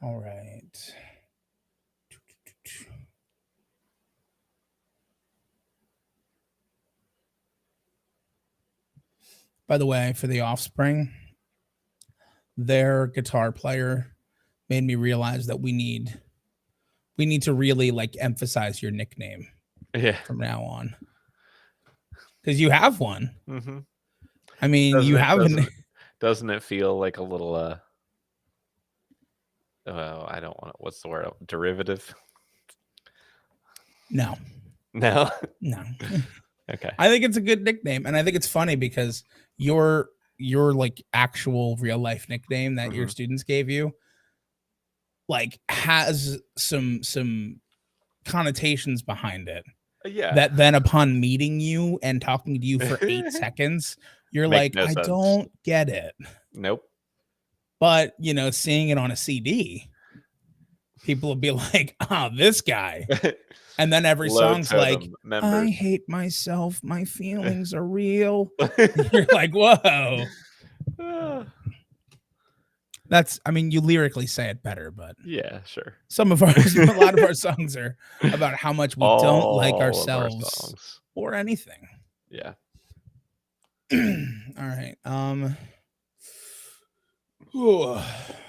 All right. By the way, for the Offspring, their guitar player made me realize that we need to really like emphasize your nickname from now on, because you have one. Mm-hmm. I mean, you have doesn't it feel like a little I don't want what's the word, derivative? No. Okay. I think it's a good nickname, and I think it's funny because your like actual real life nickname that your students gave you like has some connotations behind it. Yeah. That then upon meeting you and talking to you for 8 seconds, you're like, I don't get it. Nope. But, seeing it on a CD, people will be like, oh, this guy. And then every song's like, I hate myself. My feelings are real. You're like, whoa. You lyrically say it better, but yeah, sure. A lot of our songs are about how much we don't like ourselves or anything. Yeah. All right. All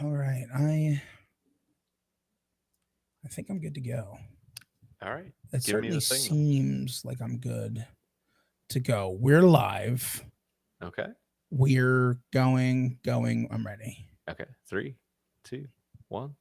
right. I think I'm good to go. All right. It certainly seems like I'm good to go. We're live. Okay. We're going. I'm ready. Okay. 3, 2, 1.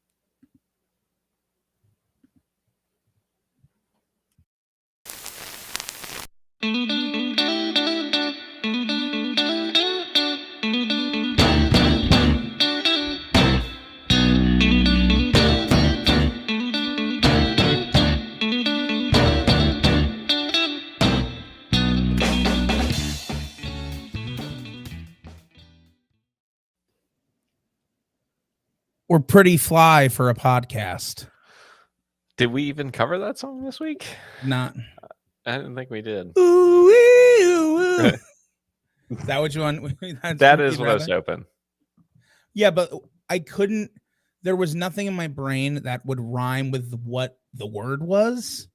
We're pretty fly for a podcast. Did we even cover that song this week? Not. I didn't think we did. Ooh, ooh. Is that what you want? That is what I was hoping. Yeah, but I couldn't. There was nothing in my brain that would rhyme with what the word was.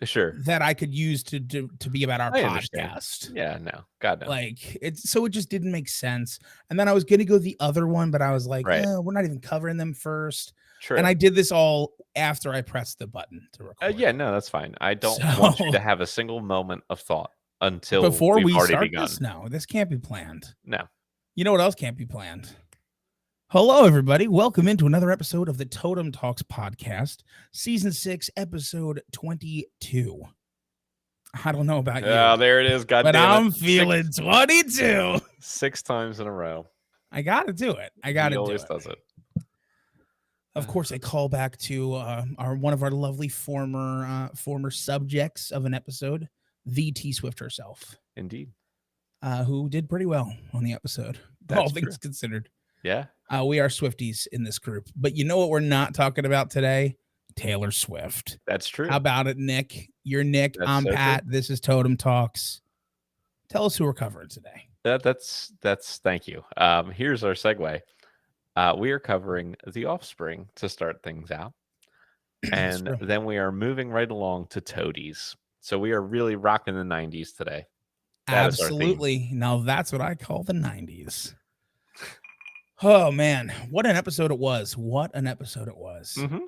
Sure. That I could use to be about our podcast. Understand. Yeah, no. God, no. Like, it just didn't make sense. And then I was going to go the other one, but I was like, we're not even covering them first. True. And I did this all after I pressed the button to record. Yeah, no, that's fine. I don't want you to have a single moment of thought until before we already start begun. This. No, this can't be planned. No. You know what else can't be planned? Hello, everybody. Welcome into another episode of the Totem Talks podcast, season 6, episode 22. I don't know about you. Oh, there it is. God but damn it. I'm feeling 22. 6 times in a row. I got to do it. He always does it. Of course, I call back to one of our lovely former subjects of an episode, the T Swift herself. Indeed. Who did pretty well on the episode, all things considered. Yeah. We are Swifties in this group. But you know what we're not talking about today? Taylor Swift. That's true. How about it, Nick? You're Nick. I'm Pat. True. This is Totem Talks. Tell us who we're covering today. That's thank you. Here's our segue. We are covering The Offspring to start things out. And then we are moving right along to Toadies. So we are really rocking the 90s today. Absolutely. Now that's what I call the 90s. Oh, man. What an episode it was. Mm-hmm.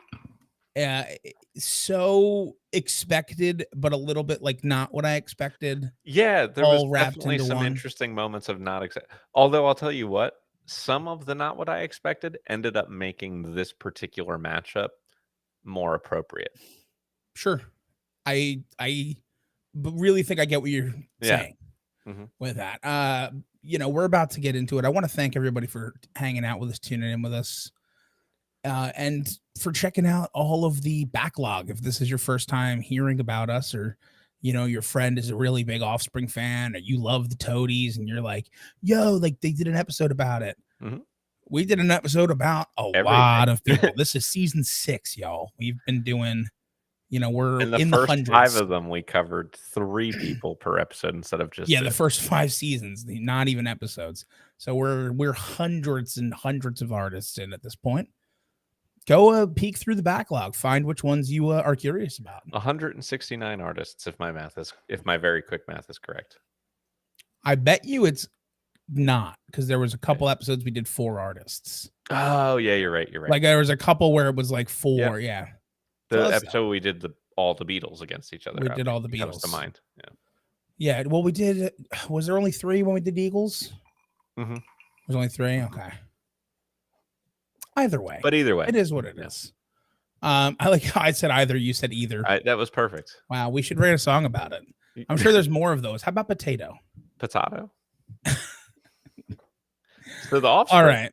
So expected, but a little bit like not what I expected. Yeah, there was definitely some interesting moments of not expect. Although I'll tell you what, some of the not what I expected ended up making this particular matchup more appropriate. Sure. I really think I get what you're saying with that. We're about to get into it. I want to thank everybody for hanging out with us, tuning in with us. And for checking out all of the backlog. If this is your first time hearing about us, or your friend is a really big Offspring fan, or you love the Toadies and you're like, yo, like they did an episode about it. We did an episode about lot of people. This is season 6, y'all. We've been doing, we're in the first 5 of them, we covered 3 people per episode instead of just the first 5 seasons, not even episodes. So we're hundreds and hundreds of artists in at this point. go peek through the backlog, find which ones you are curious about. 169 artists, if my very quick math is correct. I bet you it's not, because there was a couple episodes we did 4 artists. Oh yeah, you're right. Like there was a couple where it was like 4. Yep. Yeah. The episode we did all the Beatles against each other. We did all the Beatles. Comes to mind. Yeah. Yeah. Well, we did. Was there only 3 when we did Eagles? Mm-hmm. There's only 3. Okay. Either way, it is what it is. I like how I said either. You said either. That was perfect. Wow, we should write a song about it. I'm sure there's more of those. How about potato? Potato. So the Offspring. All right.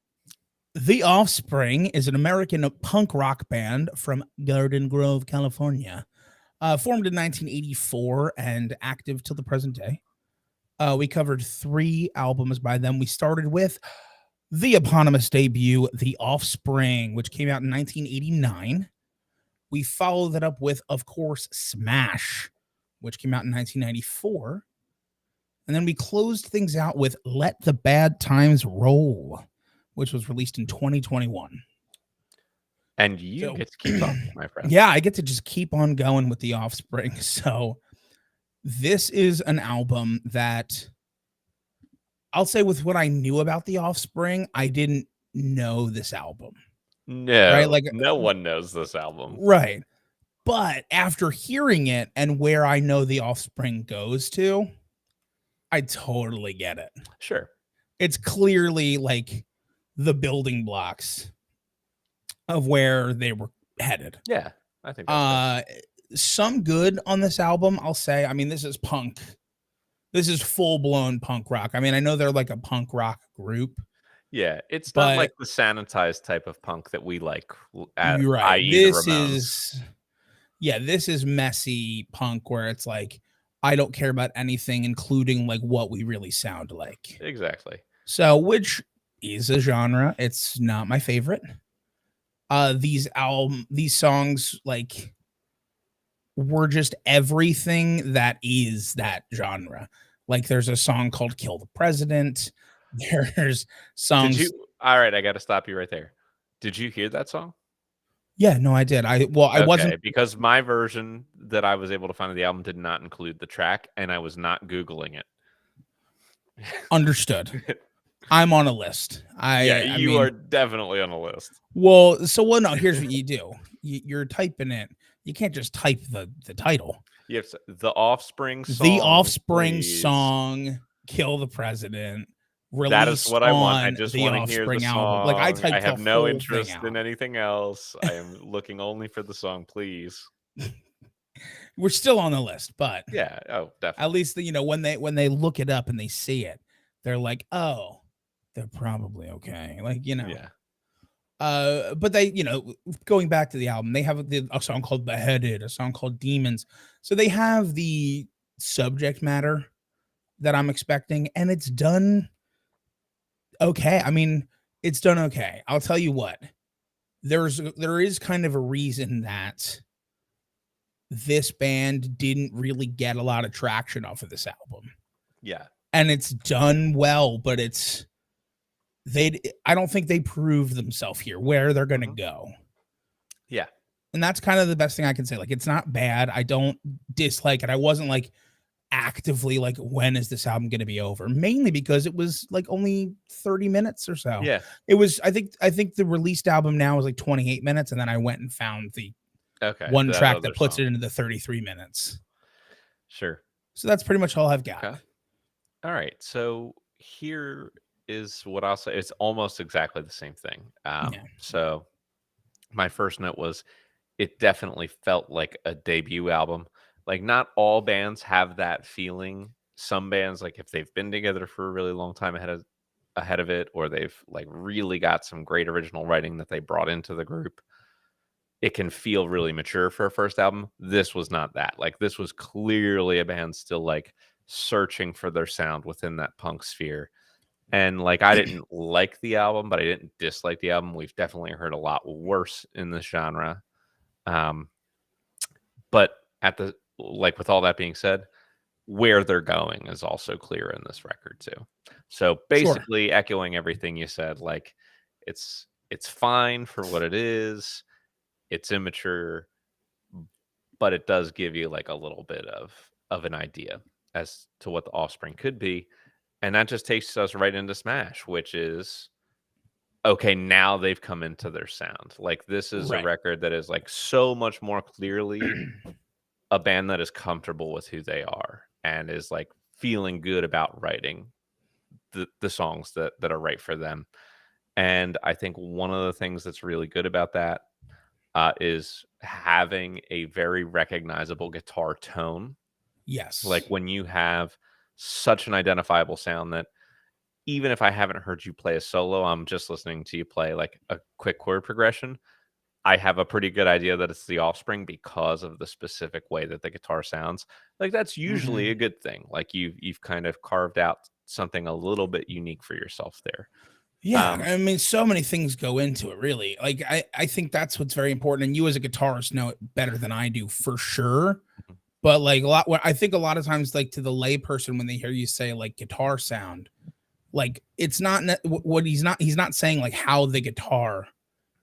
The Offspring is an American punk rock band from Garden Grove, California, formed in 1984 and active till the present day. We covered 3 albums by them. We started with the eponymous debut, The Offspring, which came out in 1989. We followed that up with, of course, Smash, which came out in 1994. And then we closed things out with Let the Bad Times Roll, which was released in 2021. And you get to keep on, my friend. Yeah, I get to just keep on going with The Offspring. So this is an album that I'll say, with what I knew about The Offspring, I didn't know this album. No, right? Like no one knows this album. Right. But after hearing it and where I know The Offspring goes to, I totally get it. Sure. It's clearly like the building blocks of where they were headed. Yeah, I think that's some good on this album, I'll say. I mean, this is punk. This is full-blown punk rock. I mean, I know they're like a punk rock group. Yeah, it's not like the sanitized type of punk that we like. You're right. This is messy punk where it's like, I don't care about anything, including like what we really sound like. Exactly. So, which is a genre. It's not my favorite. These songs like were just everything that is that genre. Like there's a song called Kill the President. There's songs. All right, I got to stop you right there. Did you hear that song? Yeah, no, I did. I wasn't, because my version that I was able to find of the album did not include the track, and I was not Googling it. Understood. I'm on a list. You are definitely on a list. Well, no, here's what you do. You're typing it. You can't just type the title. You have the Offspring song. The Offspring song, Kill the President. That is what I want. I just want to hear the song. Like I have no interest in anything else. I am looking only for the song, please. We're still on the list, but yeah, definitely. At least when they look it up and they see it, they're like, oh, they're probably okay. Like, Yeah. But they, going back to the album, they have a song called Beheaded, a song called Demons. So they have the subject matter that I'm expecting, and it's done okay. I mean, it's done okay. I'll tell you what. There is kind of a reason that this band didn't really get a lot of traction off of this album. Yeah. And it's done well, but I don't think they proved themselves here where they're going to go. Yeah. And that's kind of the best thing I can say. Like, it's not bad. I don't dislike it. I wasn't like actively like, when is this album going to be over? Mainly because it was like only 30 minutes or so. Yeah. It was, I think the released album now is like 28 minutes. And then I went and found the one track that puts it into the 33 minutes. Sure. So that's pretty much all I've got. Okay. All right. So here is what I'll say. It's almost exactly the same thing. So my first note was, it definitely felt like a debut album. Like, not all bands have that feeling. Some bands, like if they've been together for a really long time ahead of it, or they've like really got some great original writing that they brought into the group, it can feel really mature for a first album. This was not that. Like, this was clearly a band still like searching for their sound within that punk sphere. And like, I didn't like the album, but I didn't dislike the album. We've definitely heard a lot worse in this genre. But with all that being said, where they're going is also clear in this record too. So basically, echoing everything you said, like, it's it's fine for what it is. It's immature, but it does give you like a little bit of an idea as to what the Offspring could be. And that just takes us right into Smash, which is okay, now they've come into their sound. Like this is a Right. record that is like so much more clearly a band that is comfortable with who they are and is like feeling good about writing the songs that are right for them. And I think one of the things that's really good about that is having a very recognizable guitar tone. Yes. Like when you have such an identifiable sound that even if I haven't heard you play a solo, I'm just listening to you play like a quick chord progression. I have a pretty good idea that it's the Offspring because of the specific way that the guitar sounds. Like that's usually a good thing. Like you've kind of carved out something a little bit unique for yourself there. Yeah, I mean, so many things go into it, really. Like, I think that's what's very important, and you as a guitarist know it better than I do for sure. Mhm. But like I think a lot of times, like to the lay person, when they hear you say like guitar sound, like it's not what he's not saying like how the guitar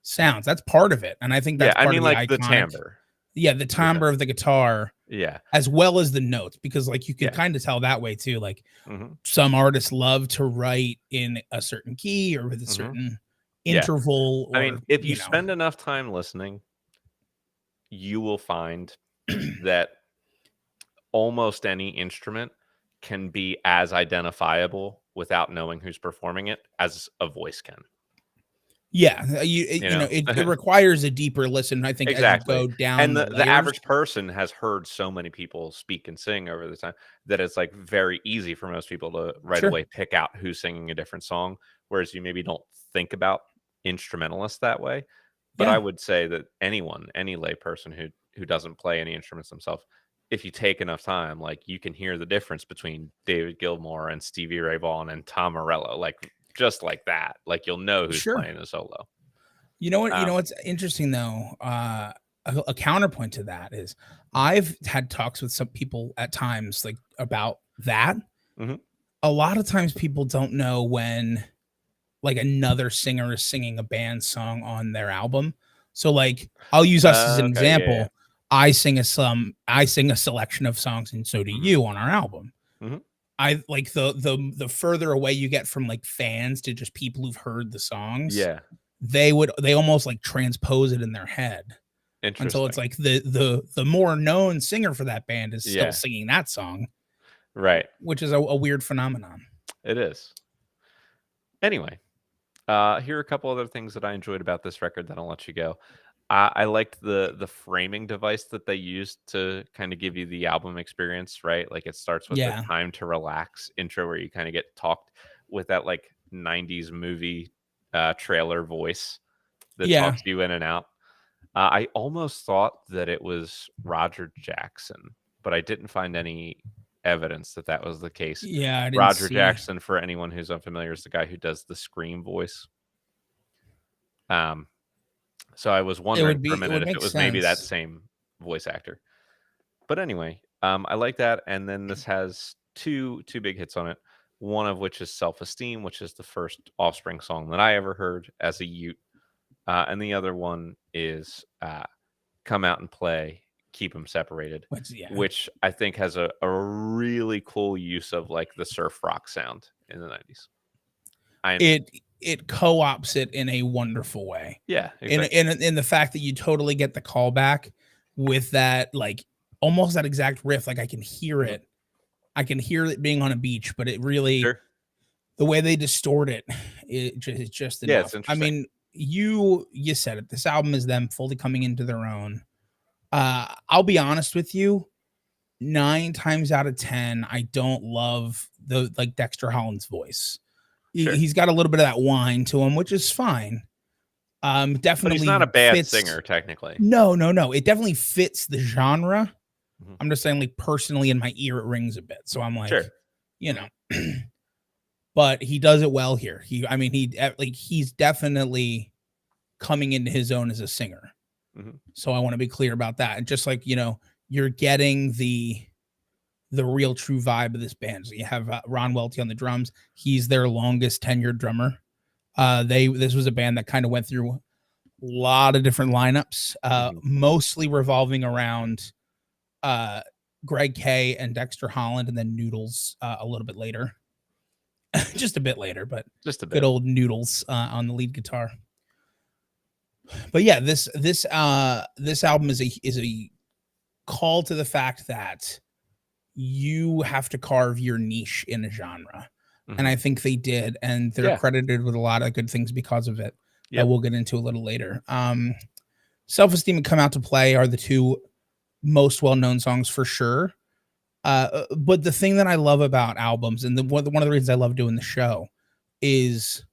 sounds. That's part of it, and I think Yeah, that's I part of mean the like the iconic. timbre. Yeah, the timbre of the guitar, Yeah. as well as the notes, because like you can Yeah. kind of tell that way too. Like Mhm. some artists love to write in a certain key or with a Mhm. certain Yeah. interval, I mean, or if you spend enough time listening, you will find that almost any instrument can be as identifiable without knowing who's performing it as a voice can. yeah, You you know, know? it requires a deeper listen, I think, as you Exactly. go down And the the layers. average person has heard so many people speak and sing over the time that it's, like, very easy for most people to right Sure. away pick out who's singing a different song, whereas you maybe don't think about instrumentalists that way. But I Yeah, would say that anyone, any layperson who doesn't play any instruments themselves, if you take enough time, like, you can hear the difference between David Gilmour and Stevie Ray Vaughan and Tom Morello, like, just like that. Like, you'll know who's sure. playing the solo. You know Um what's interesting though, a counterpoint to that is I've had talks with some people at times, like, about that. Mhm. A lot of times people don't know when, like, another singer is singing a band song on their album. So, like, I'll use us as an Okay, yeah, yeah. example. I sing a selection of songs, and so do Mhm, you on our album. mhm. I like the further away you get from like fans to just people who've heard the songs, Yeah, they almost like transpose it in their head until it's interesting. like the more known singer for that band is still Yeah, singing that song, right. which is a weird phenomenon. It is. Anyway, here are a couple other things that I enjoyed about this record, then I'll let you go. I liked the framing device that they used to kind of give you the album experience, right? Like it starts with the Yeah. time to relax intro where you kind of get talked with that like 90s movie trailer voice that Yeah. talks you in and out. I almost thought that it was Roger Jackson, but I didn't find any evidence that that was the case. Yeah, I didn't Roger see. Jackson, for anyone who's unfamiliar, is the guy who does the Scream voice. Um, so I was wondering for a It minute would if make it was maybe that sense. same voice actor. But anyway, I like that. And then this has two big hits on it. One of which is "Self Esteem," which is the first Offspring song that I ever heard as a Ute, and the other one is "Come Out and Play, Keep Them Separated," What's yeah. which I think has a really cool use of like the surf rock sound in the 90s. I enjoy. It co-ops it in a wonderful way. Yeah, exactly. In the fact that you totally get the callback with that, like, almost that exact riff, like, I can hear Mhm. it. I can hear it being on a beach, but it really Sure. the way they distort it, it's just Yeah, it's enough. I interesting. mean, you said it. This album is them fully coming into their own. I'll be honest with you, 9 times out of 10, I don't love the like Dexter Holland's voice. Sure. He's got a little bit of that whine to him, which is fine. But he's not Definitely a bad fits. singer technically. No, no, no. It definitely fits the genre. Mhm. I'm just saying, like, personally in my ear, it rings a bit. So I'm like, Sure. you know, but he does it well here. I mean, like, he's definitely coming into his own as a singer. Mhm. So I want to be clear about that. And just like, you're getting the real true vibe of this band. So you have Ron Welty on the drums. He's their longest tenured drummer. This was a band that kind of went through a lot of different lineups, mostly revolving around Greg Kay and Dexter Holland, and then Noodles a little bit later. Just a bit later, but just a bit. Good old Noodles on the lead guitar. But yeah, this album is a call to the fact that you have to carve your niche in a genre. And I think they did, and they're credited with a lot of good things because of it. That we'll get into a little later. Self-Esteem and Come Out to Play are the two most well-known songs for sure. But the thing that I love about albums, and one of the reasons I love doing the show, is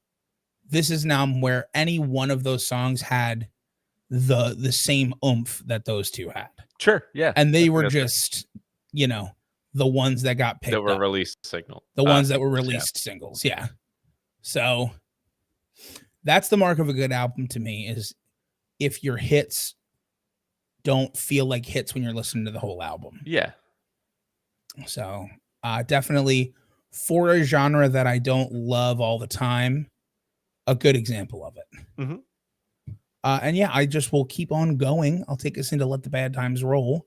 this is now where any one of those songs had the same oomph that those two had. Sure, yeah. And they were just, you know, the ones that got picked that were up. Released single. The ones that were released singles, yeah. So that's the mark of a good album to me, is if your hits don't feel like hits when you're listening to the whole album. Yeah. So definitely, for a genre that I don't love all the time, a good example of it. And yeah, I just will keep on going. I'll take us into Let the Bad Times Roll.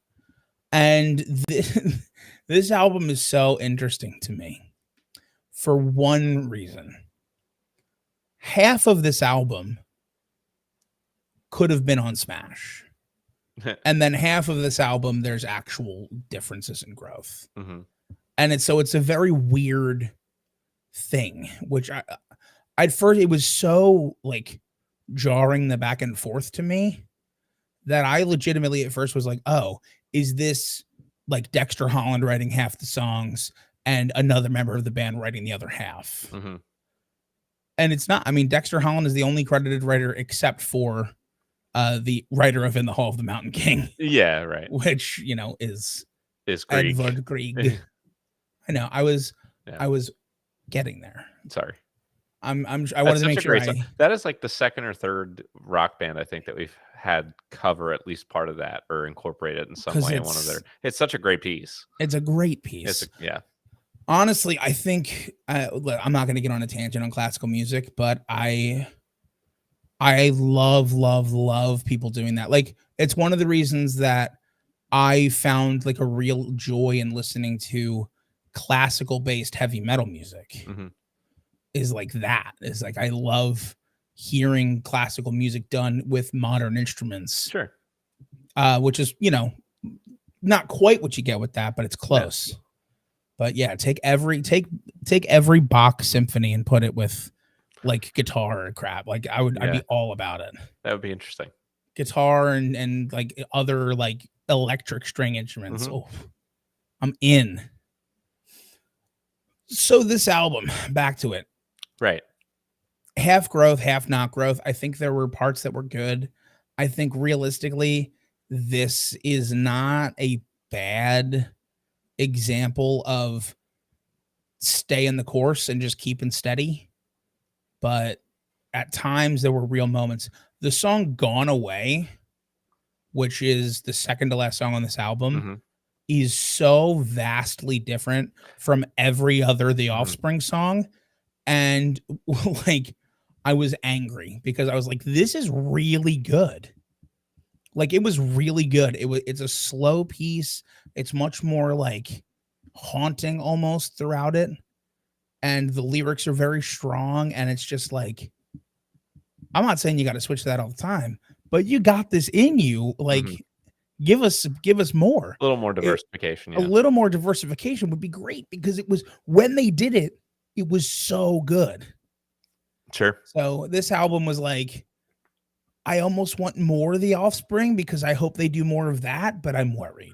And this album is so interesting to me for one reason. Half of this album could have been on Smash. And then half of this album, there's actual differences in growth. And it's a very weird thing, which at first it was so like jarring the back and forth to me that I legitimately at first was like, oh, is this like Dexter Holland writing half the songs and another member of the band writing the other half? And it's not. I mean, Dexter Holland is the only credited writer except for the writer of In the Hall of the Mountain King. Yeah, right. Which, you know, is Grieg. Edvard Grieg. I know. I was getting there. Sorry. I wanted to make sure that is like the second or third rock band I think that we've had cover at least part of that or incorporate it in some way in one of their. It's such a great piase. It's a great piece. Honestly, I think I'm not going to get on a tangent on classical music, but I love people doing that. Like, it's one of the reasons that I found like a real joy in listening to classical based heavy metal music. Is like that. Is like, I love hearing classical music done with modern instruments. Sure. Which is, you know, not quite what you get with that, but it's close. Yeah. But yeah, take every Bach symphony and put it with like guitar or crap. Like I'd be all about it. That would be interesting. Guitar and like other like electric string instruments. Oh, I'm in. So this album, back to it. Right. Half growth, half not growth. I think there were parts that were good. I think realistically, this is not a bad example of stay in the course and just keeping steady. But at times there were real moments. The song Gone Away, which is the second to last song on this album, is so vastly different from every other The Offspring song. And like, I was angry because I was like, this is really good. Like, it was really good. It's a slow piece. It's much more like haunting almost throughout it. And the lyrics are very strong. And it's just like, I'm not saying you got to switch that all the time, but you got this in you. Like, give us more. A little more diversification. A little more diversification would be great, because it was, when they did it, it was so good. Sure. So this album was like, I almost want more of The Offspring because I hope they do more of that, but I'm worried.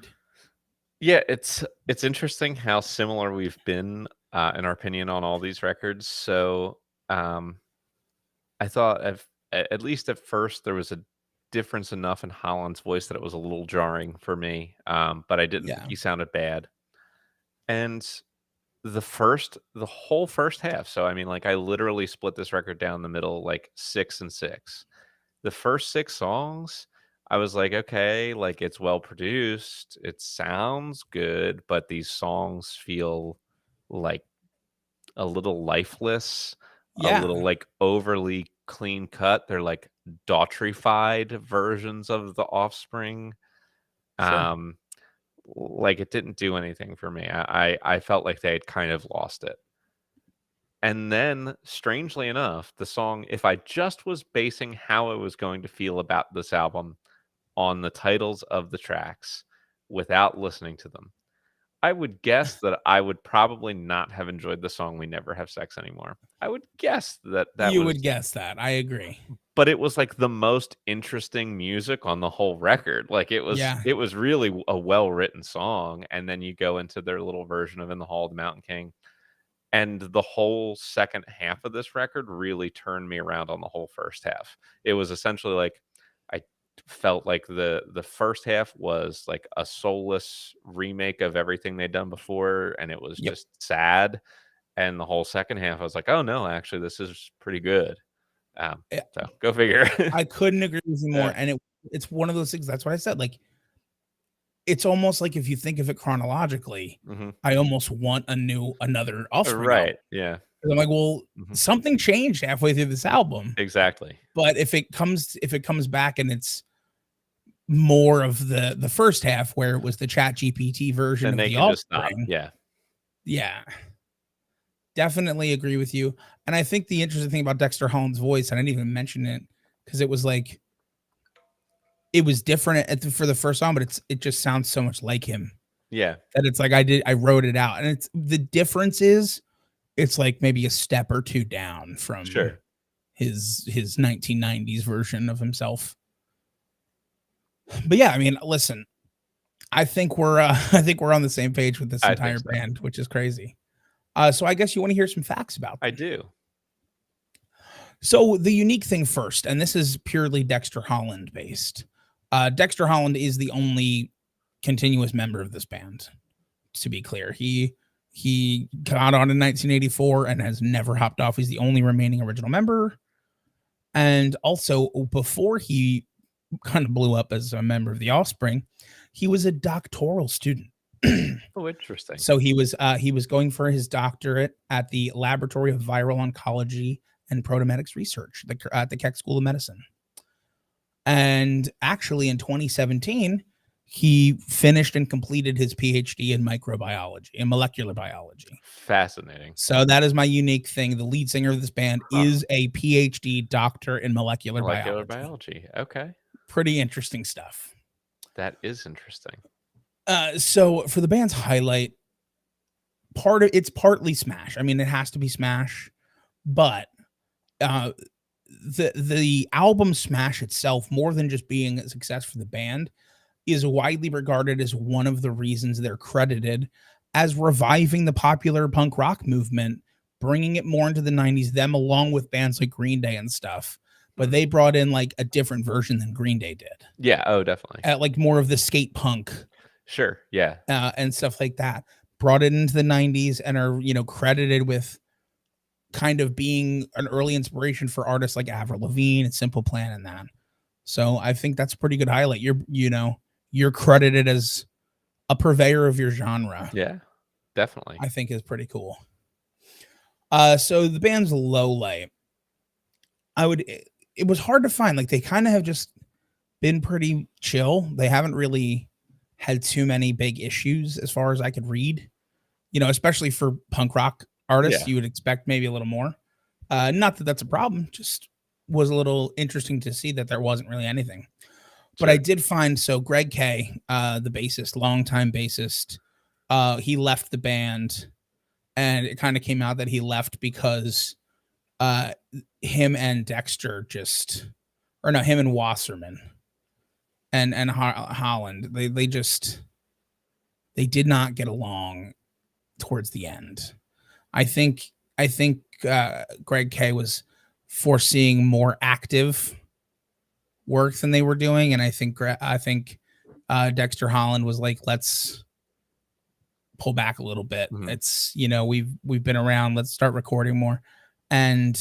Yeah, it's interesting how similar we've been in our opinion on all these records. So I thought at least at first there was a difference enough in Holland's voice that it was a little jarring for me, but I didn't think he sounded bad. And the whole first half, so I mean, like, I literally split this record down the middle, like 6 and 6. The first 6 songs, I was like, okay, like, it's well produced, it sounds good, but these songs feel like a little lifeless. a Yeah, little like overly clean cut. They're like daughtrified versions of the Offspring. sure. Like it didn't do anything for me. I felt like they had kind of lost it. And then, strangely enough, the song, if I just was basing how I was going to feel about this album on the titles of the tracks without listening to them, I would guess that I would probably not have enjoyed the song "We Never Have Sex Anymore." I would guess that that You was, would guess that. I agree. but it was like the most interesting music on the whole record. Like Yeah. it was really a well-written song. And then you go into their little version of "In the Hall of the Mountain King," and the whole second half of this record really turned me around on the whole first half. It was essentially like I felt like the first half was like a soulless remake of everything they'd done before, and it was Yep. just sad. And the whole second half, I was like, oh no, actually, this is pretty good. Eh, So go figure. I couldn't agree with you more. Yeah. And it's one of those things. That's what I said. Like, it's almost like if you think of it chronologically, Mhm. I almost want another Offspring album. Right. Yeah. 'Cause I'm like, well, Mhm. something changed halfway through this album. Exactly. But if it comes back and it's more of the first half where it was the Chat GPT version Then of they the can just stop. Offspring, Yeah. yeah, definitely agree with you. And I think the interesting thing about Dexter Holland's voice, and I didn't even mention it because it was like it was different for the first song, but it just sounds so much like him Yeah. that it's like I wrote it out, and it's the difference is it's like maybe a step or two down from Sure. his 1990s version of himself. But yeah, I mean, listen, I think we're I think we're on the same page with this I think entire so. band, which is crazy. So I guess you want to hear some facts about I them. do. So the unique thing first, and this is purely Dexter Holland based. Dexter Holland is the only continuous member of this band. To be clear, he got on in 1984 and has never hopped off. He's the only remaining original member. And also, before he kind of blew up as a member of the Offspring, he was a doctoral student. Oh, interesting. So he was going for his doctorate at the Laboratory of Viral Oncology and Protomedics Research at the Keck School of Medicine. And actually, in 2017, he finished and completed his PhD in microbiology and molecular biology. Fascinating. So that is my unique thing. The lead singer of this band Huh. is a PhD doctor in molecular Molecular biology. biology. Okay. Pretty interesting stuff. That is interesting. So for the band's highlight, it's partly Smash. I mean, it has to be Smash, but uh, the album Smash itself, more than just being a success for the band, is widely regarded as one of the reasons they're credited as reviving the popular punk rock movement, bringing it more into the 90s, them along with bands like Green Day and stuff. But they brought in like a different version than Green Day did. Yeah. Oh, definitely. Like more of the skate punk Sure. Yeah. and stuff like that. Brought it into the 90s and are, credited with kind of being an early inspiration for artists like Avril Lavigne and Simple Plan and that. So I think that's a pretty good highlight. You're credited as a purveyor of your genre. Yeah. Definitely. I think is pretty cool. So the band's low light, it was hard to find. Like they kind of have just been pretty chill. They haven't really had too many big issues as far as I could read. Especially for punk rock artists, you would expect maybe a little more. Not that that's a problem, just was a little interesting to see that there wasn't really anything. But I did find, so Greg Kay, the bassist, longtime bassist, he left the band, and it kind of came out that he left because him and Dexter him and Wasserman and Holland, they did not get along towards the end. I think Greg Kay was foreseeing more active work than they were doing, and I think Dexter Holland was like, let's pull back a little bit. It's we've been around. Let's start recording more, and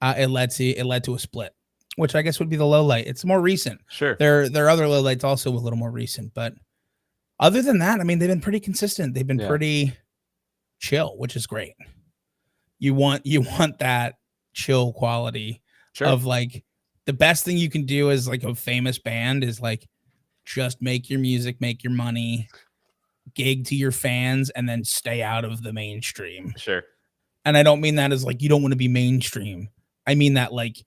it led to a split, which I guess would be the low light. It's more recent. Sure. There are other low lights also a little more recent, but other than that, I mean, they've been pretty consistent. They've been pretty chill, which is great. You want that chill quality of like the best thing you can do as like a famous band is like just make your music, make your money, gig to your fans, and then stay out of the mainstream. Sure. And I don't mean that as like you don't want to be mainstream. I mean that like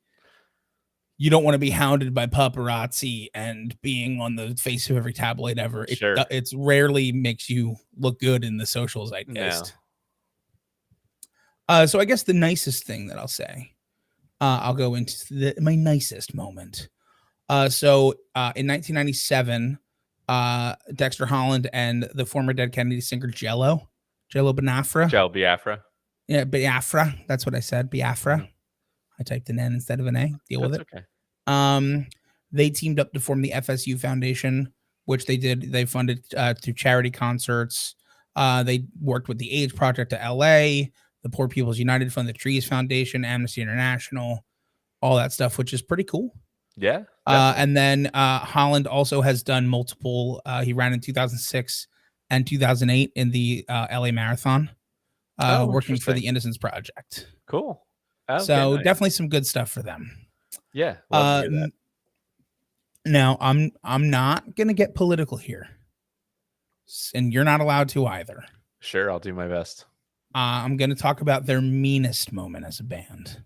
you don't want to be hounded by paparazzi and being on the face of every tabloid ever. It's rarely makes you look good in the social zeitgeist. So I guess the nicest thing that I'll say, I'll go into my nicest moment. So in 1997, Dexter Holland and the former Dead Kennedy singer Jello Biafra. Yeah, Biafra. That's what I said. Biafra. Mm-hmm. I typed an N instead of an A. Deal with it. Okay. They teamed up to form the FSU Foundation, which they did. They funded through charity concerts. They worked with the AIDS Project of LA, the Poor People's United Fund, the Trees Foundation, Amnesty International, all that stuff, which is pretty cool. Yeah. And then Holland also has done multiple. He ran in 2006 and 2008 in the LA Marathon, working for the Innocence Project. Cool. Okay, so nice. Definitely some good stuff for them. Yeah. Love to hear that. Now I'm not gonna get political here, and you're not allowed to either. Sure, I'll do my best. I'm gonna talk about their meanest moment as a band,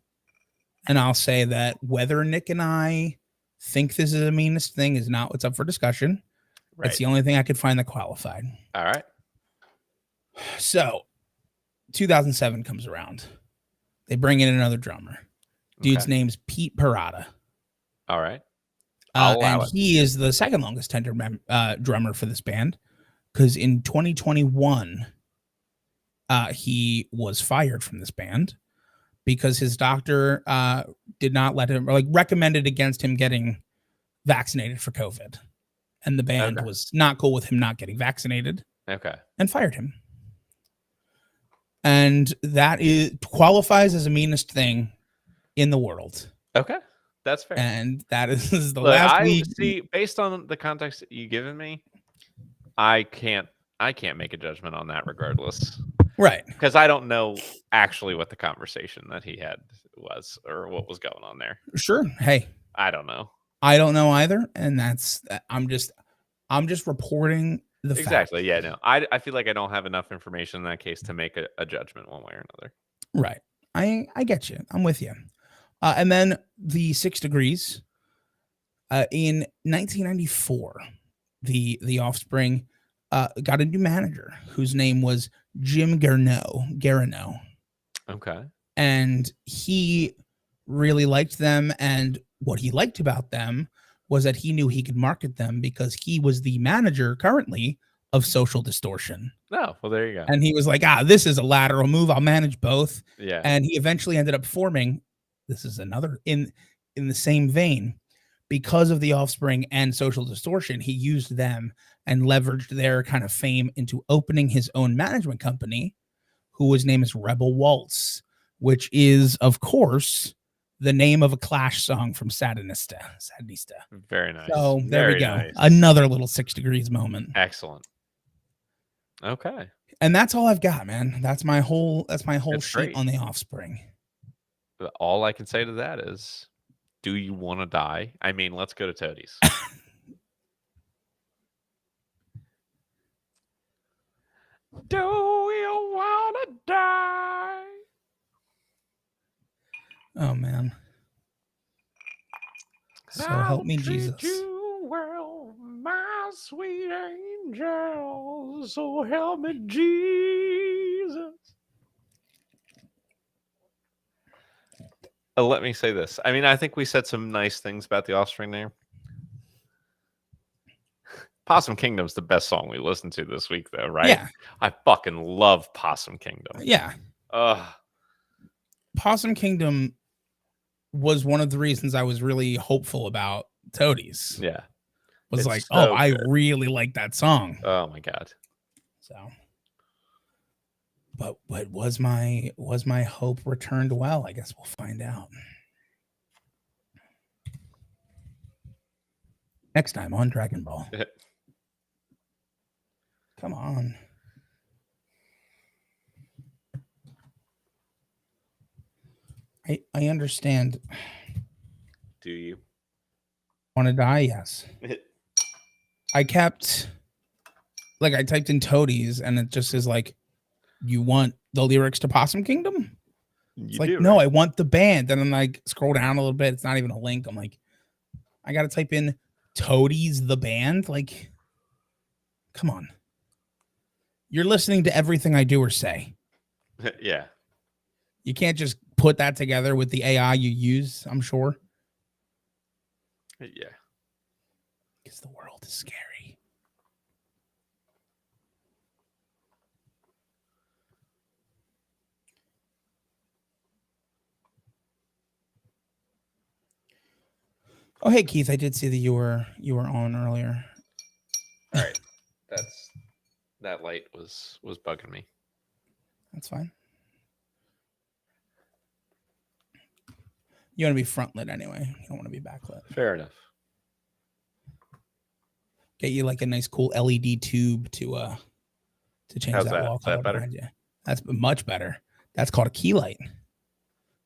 and I'll say that whether Nick and I think this is the meanest thing is not what's up for discussion. Right. It's the only thing I could find that qualified. All right. So 2007 comes around. They bring in another drummer. Dude's name's Pete Parada. All right. And he is the second longest tenured drummer for this band, because in 2021, he was fired from this band because his doctor did not let him, or like recommended against him getting vaccinated for COVID. And the band was not cool with him not getting vaccinated. Okay. And fired him. And that qualifies as the meanest thing in the world. Okay. That's fair. And that is the last week. See, based on the context that you've given me, I can't make a judgment on that regardless. Right. Because I don't know actually what the conversation that he had was or what was going on there. Sure. Hey. I don't know. I don't know either. And I'm just reporting the fact. Exactly. Yeah, no. I feel like I don't have enough information in that case to make a judgment one way or another. Right. I get you. I'm with you. And then the 6 Degrees. In 1994, the Offspring got a new manager whose name was Jim Garneau. Okay. And he really liked them. And what he liked about them was that he knew he could market them because he was the manager currently of Social Distortion. Oh, well, there you go. And he was like, this is a lateral move. I'll manage both. Yeah. And he eventually ended up forming, this is another in the same vein, because of the Offspring and Social Distortion, he used them and leveraged their kind of fame into opening his own management company, whose name is Rebel Waltz, which is, of course, the name of a Clash song from Sandinista. Very nice. So there we go. Nice. Another little 6 Degrees moment. Excellent. Okay. And that's all I've got, man. That's my whole sheet great. on the Offspring. All I can say to that is, do you want to die? I mean, let's go to Toadies. Do you want to die? Oh, man. So help me, Jesus. You well, my sweet angel. So help me, Jesus. Let me say this. I mean, I think we said some nice things about the Offspring there. Possum Kingdom's the best song we listened to this week, though, right? Yeah. I fucking love Possum Kingdom. Yeah. Possum Kingdom was one of the reasons I was really hopeful about Toadies. Yeah. Was it's like, so I really like that song. Oh my God. So, but was my hope returned well? I guess we'll find out. Next time on Dragon Ball. Come on. I understand. Do you Want to die? Yes. I kept like I typed in toadies and it just is like, you want the lyrics to Possum Kingdom? It's like, no, right? I want the band. And then like scroll down a little bit. It's not even a link. I'm like, I got to type in Toadies the band. Like, come on. You're listening to everything I do or say. Yeah. You can't just put that together with the AI you use, I'm sure. Yeah. Because the world is scary. Oh, hey Keith, I did see that you were on earlier. All right. That light was bugging me. That's fine. You want to be front lit anyway. You don't want to be backlit. Fair enough. Get you like a nice cool LED tube to change that wall color behind you. That's much better. That's called a key light.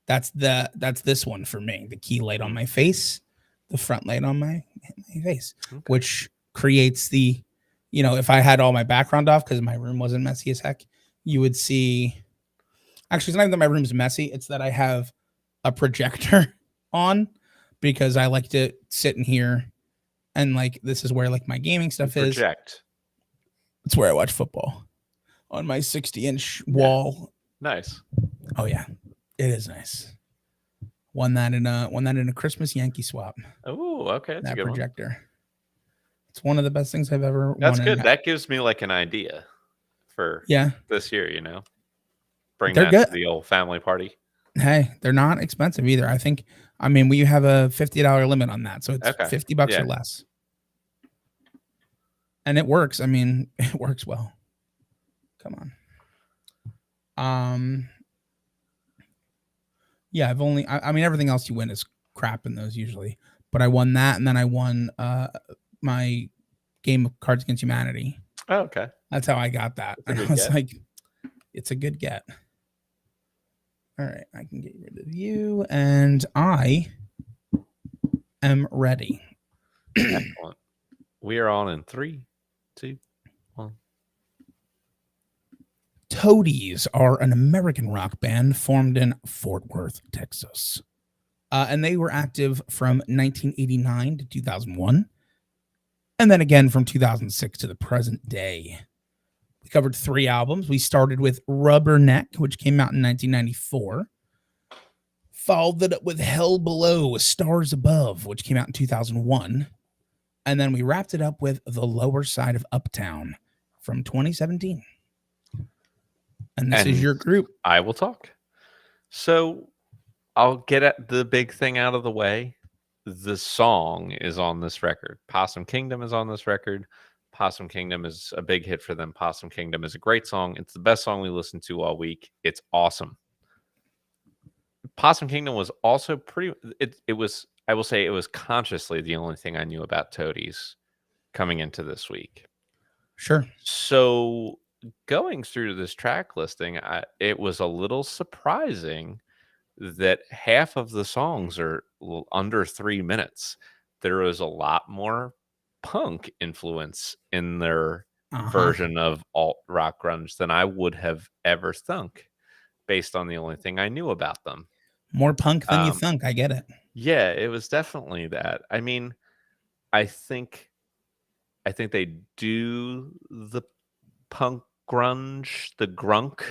That's this one for me. The key light on my face, the front light on my face, which creates the, if I had all my background off because my room wasn't messy as heck, you would see. Actually, it's not even that my room's messy. It's that I have a projector on because I like to sit in here and like this is where like my gaming stuff is. It's where I watch football on my 60-inch wall. Nice. Oh yeah, it is nice. Won that in a Christmas Yankee swap. Oh, okay, that's that a good projector. One. It's one of the best things I've ever. That's good. That gives me like an idea for this year. Bring they're that good. to the old family party. Hey, they're not expensive either. I think. I mean, we have a $50 limit on that, so it's $50 or less. And it works. I mean, it works well. Come on. Yeah, I've only. I mean, everything else you win is crap in those usually, but I won that, and then I won my game of Cards Against Humanity. Oh, okay. That's how I got that. And I was like, it's a good get. All right, I can get rid of you, and I am ready. Excellent. We are on in 3, 2, 1. Toadies are an American rock band formed in Fort Worth, Texas. And they were active from 1989 to 2001. And then again from 2006 to the present day. We covered 3 albums. We started with Rubberneck, which came out in 1994. Followed it up with Hell Below, Stars Above, which came out in 2001. And then we wrapped it up with The Lower Side of Uptown from 2017. And this is your group. I will talk. So I'll get at the big thing out of the way. The song is on this record. Possum Kingdom is on this record. Possum Kingdom is a big hit for them. Possum Kingdom is a great song. It's the best song we listened to all week. It's awesome. Possum Kingdom was also pretty. It was. I will say it was consciously the only thing I knew about Toadies coming into this week. Sure. So going through this track listing, it was a little surprising that half of the songs are under 3 minutes. There was a lot more punk influence in their version of alt rock grunge than I would have ever thunk based on the only thing I knew about them. More punk than you thunk. I get it. Yeah, it was definitely that. I mean, I think they do the punk grunge, the grunk,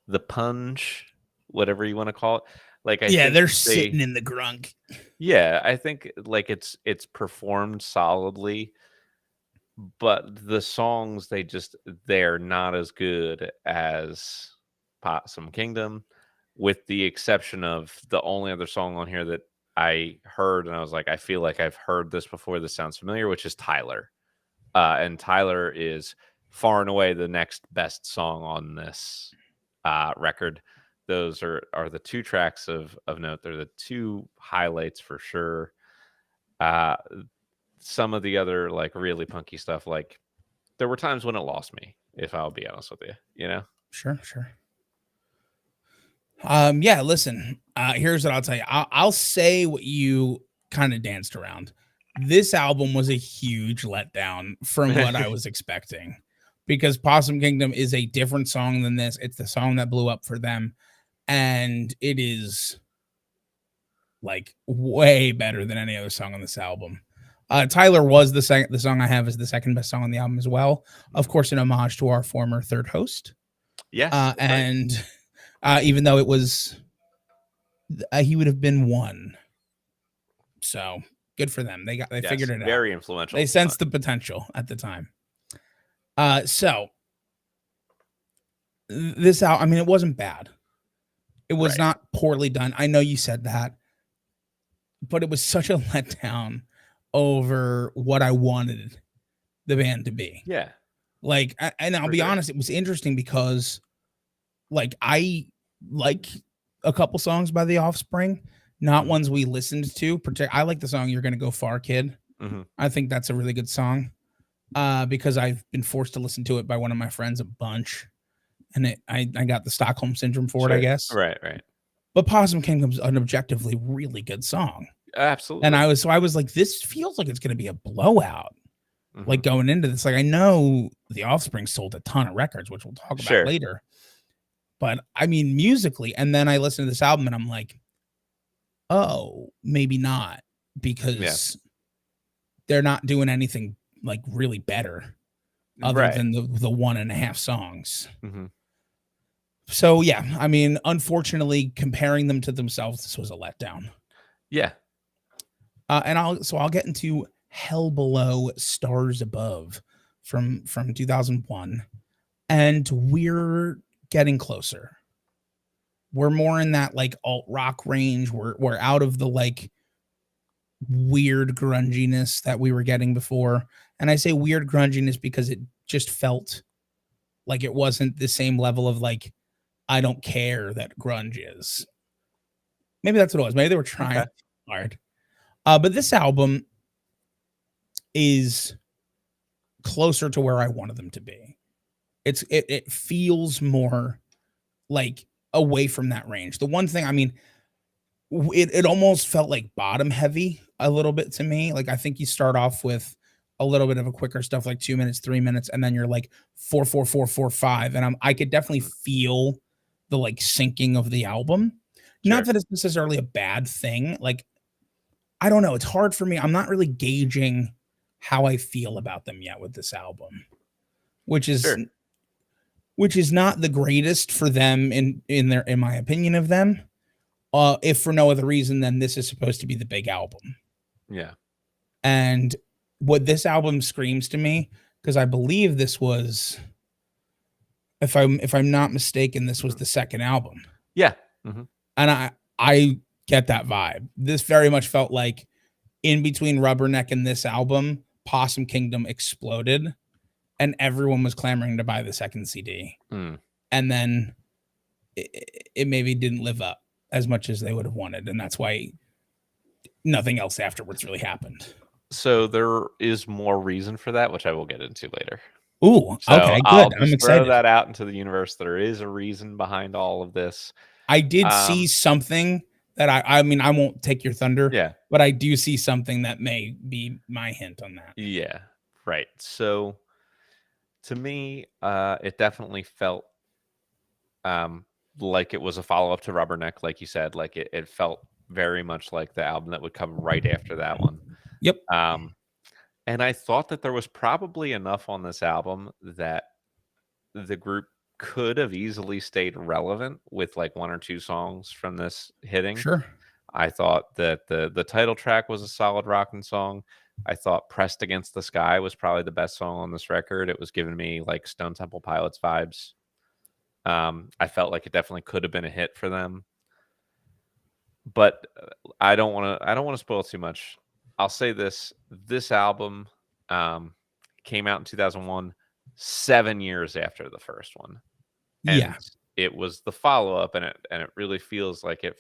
the punch, whatever you want to call it. Like, I think they're sitting in the grunk. Yeah, I think like it's performed solidly, but the songs they're not as good as Possum Kingdom, with the exception of the only other song on here that I heard and I was like, I feel like I've heard this before. This sounds familiar, which is Tyler. And Tyler is far and away the next best song on this record. Those are the 2 tracks of note. They're the 2 highlights for sure. Some of the other like really punky stuff, like there were times when it lost me, if I'll be honest with you, Sure. Yeah, listen, here's what I'll tell you. I'll say what you kind of danced around. This album was a huge letdown from what I was expecting because Possum Kingdom is a different song than this. It's the song that blew up for them, and it is like way better than any other song on this album. Tyler was the song I have is the second best song on the album as well. Of course, an homage to our former third host. Yes, And even though it was, he would have been one. So good for them. They figured it out. Very influential. They sensed the potential at the time. So this out, I mean, it wasn't bad. It was not poorly done. I know you said that, but it was such a letdown over what I wanted the band to be. Yeah. Like, and I'll be honest, it was interesting because like I like a couple songs by The Offspring, not ones we listened to. I like the song "You're Gonna Go Far, Kid." I think that's a really good song because I've been forced to listen to it by one of my friends a bunch, and I got the Stockholm syndrome for it, I guess. Right. But Possum Kingdom's an objectively really good song. Absolutely. And I was like, this feels like it's going to be a blowout. Like going into this, like I know The Offspring sold a ton of records, which we'll talk about later. But I mean, musically, and then I listened to this album and I'm like, oh, maybe not, because they're not doing anything like really better other than the 1.5 songs. So yeah, I mean, unfortunately, comparing them to themselves, this was a letdown. Yeah. And I'll get into Hell Below, Stars Above from 2001, and we're getting closer. We're more in that like alt rock range. We're out of the like weird grunginess that we were getting before. And I say weird grunginess because it just felt like it wasn't the same level of like, I don't care that grunge is. Maybe that's what it was. Maybe they were trying hard. But this album is closer to where I wanted them to be. It feels more like away from that range. The one thing, I mean, it almost felt like bottom heavy a little bit to me. Like I think you start off with a little bit of a quicker stuff, like 2 minutes, 3 minutes, and then you're like 4, 4, 4, 4, 5. And I could definitely feel the like syncing of the album. Not that it's necessarily a bad thing. Like, I don't know. It's hard for me. I'm not really gauging how I feel about them yet with this album, which is not the greatest for them in my opinion of them. If for no other reason than this is supposed to be the big album. Yeah. And what this album screams to me, because I believe this was, if I'm not mistaken, this was the second album. Yeah. And I get that vibe. This very much felt like in between Rubberneck and this album, Possum Kingdom exploded and everyone was clamoring to buy the second CD. And then it maybe didn't live up as much as they would have wanted. And that's why nothing else afterwards really happened. So there is more reason for that, which I will get into later. Ooh, so okay, good. I'm excited. Throw that out into the universe. There is a reason behind all of this. I did see something that I mean, I won't take your thunder. Yeah. But I do see something that may be my hint on that. Yeah. Right. So to me, it definitely felt like it was a follow-up to Rubberneck, like you said. Like it felt very much like the album that would come right after that one. Yep. And I thought that there was probably enough on this album that the group could have easily stayed relevant with like 1 or 2 songs from this hitting. Sure. I thought that the title track was a solid rocking song. I thought Pressed Against the Sky was probably the best song on this record. It was giving me like Stone Temple Pilots vibes. I felt like it definitely could have been a hit for them. But I don't want to spoil too much. I'll say this album came out in 2001, 7 years after the first one. And it was the follow-up, and it really feels like it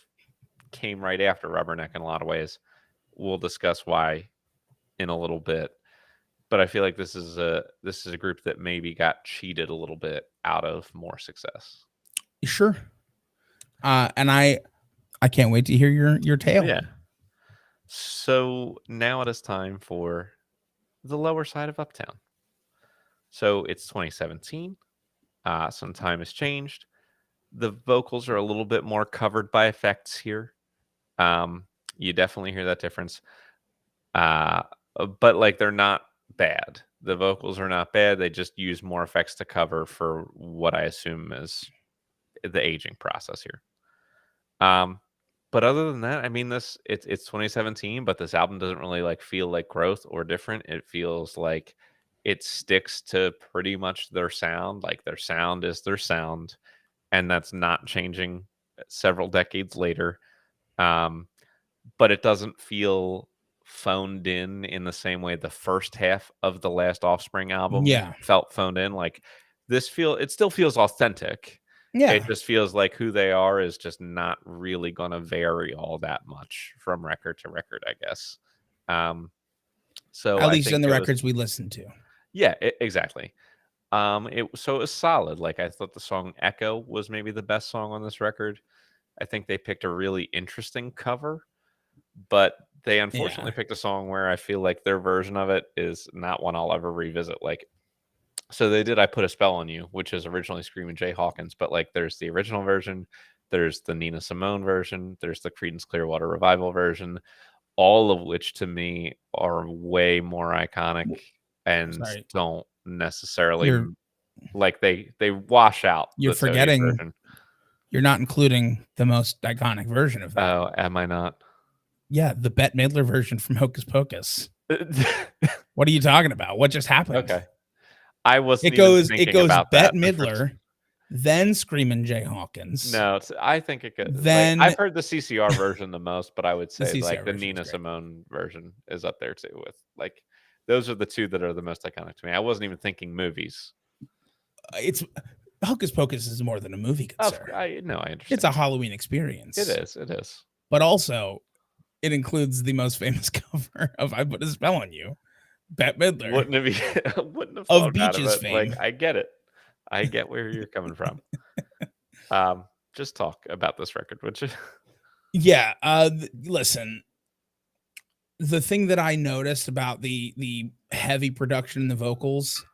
came right after Rubberneck in a lot of ways. We'll discuss why in a little bit. But I feel like this is a group that maybe got cheated a little bit out of more success. Sure. And I can't wait to hear your tale. Yeah. So now it is time for the lower side of Uptown. So it's 2017. Some time has changed. The vocals are a little bit more covered by effects here. You definitely hear that difference. But like they're not bad. The vocals are not bad. They just use more effects to cover for what I assume is the aging process here. But other than that, I mean, it's 2017, but this album doesn't really like feel like growth or different. It feels like it sticks to pretty much their sound. Like their sound is their sound, and that's not changing several decades later. But it doesn't feel phoned in the same way the first half of the last Offspring album Yeah. felt phoned in. Like it still feels authentic. It Yeah. just feels like who they are is just not really going to vary all that much from record to record, I guess. So At I least in think the it was, records we listened to. yeah, exactly. So it was solid. Like I thought the song Echo was maybe the best song on this record. I think they picked a really interesting cover, but they unfortunately Yeah. picked a song where I feel like their version of it is not one I'll ever revisit. Like, so they did I Put a Spell on You, which is originally Screaming Jay Hawkins, but like there's the original version, there's the Nina Simone version, there's the Creedence Clearwater Revival version, all of which to me are way more iconic and Sorry. don't necessarily You're like they wash out you're the Toadies forgetting version. you're not including the most iconic version of that. Oh, am I not? Yeah, the Bette Midler version from Hocus Pocus. What are you talking about? What just happened? Okay. I wasn't It goes about Bette that. Midler, then Screamin' Jay Hawkins. No, I think it could. Then like, I've heard the CCR version the most, but I would say like the version's Nina great. Simone version is up there too. With like, those are the two that are the most iconic to me. I wasn't even thinking movies. It's Hocus Pocus is more than a movie, good sir. I understand. It's a Halloween experience. It is. But also, it includes the most famous cover of "I Put a Spell on You," Bette Midler. Wouldn't have of Beaches Beaches fame. Like, I get it. I get where you're coming from. Just talk about this record, would you? Yeah. Listen, the thing that I noticed about the heavy production in the vocals,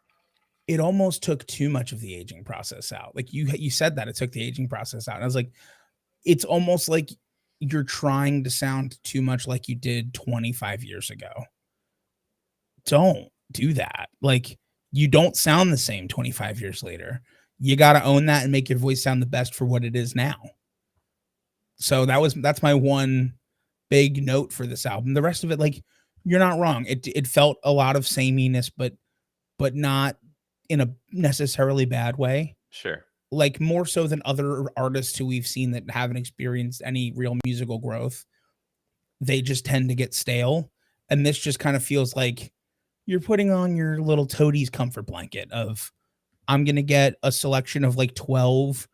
it almost took too much of the aging process out. Like you said that it took the aging process out. And I was like, it's almost like you're trying to sound too much like you did 25 years ago. Don't do that. Like, you don't sound the same 25 years later. You got to own that and make your voice sound the best for what it is now. So that's my one big note for this album. The rest of it, like, you're not wrong. It felt a lot of sameness, but not in a necessarily bad way. Sure. Like, more so than other artists who we've seen that haven't experienced any real musical growth. They just tend to get stale. And this just kind of feels like you're putting on your little Toadies comfort blanket of, I'm going to get a selection of like 12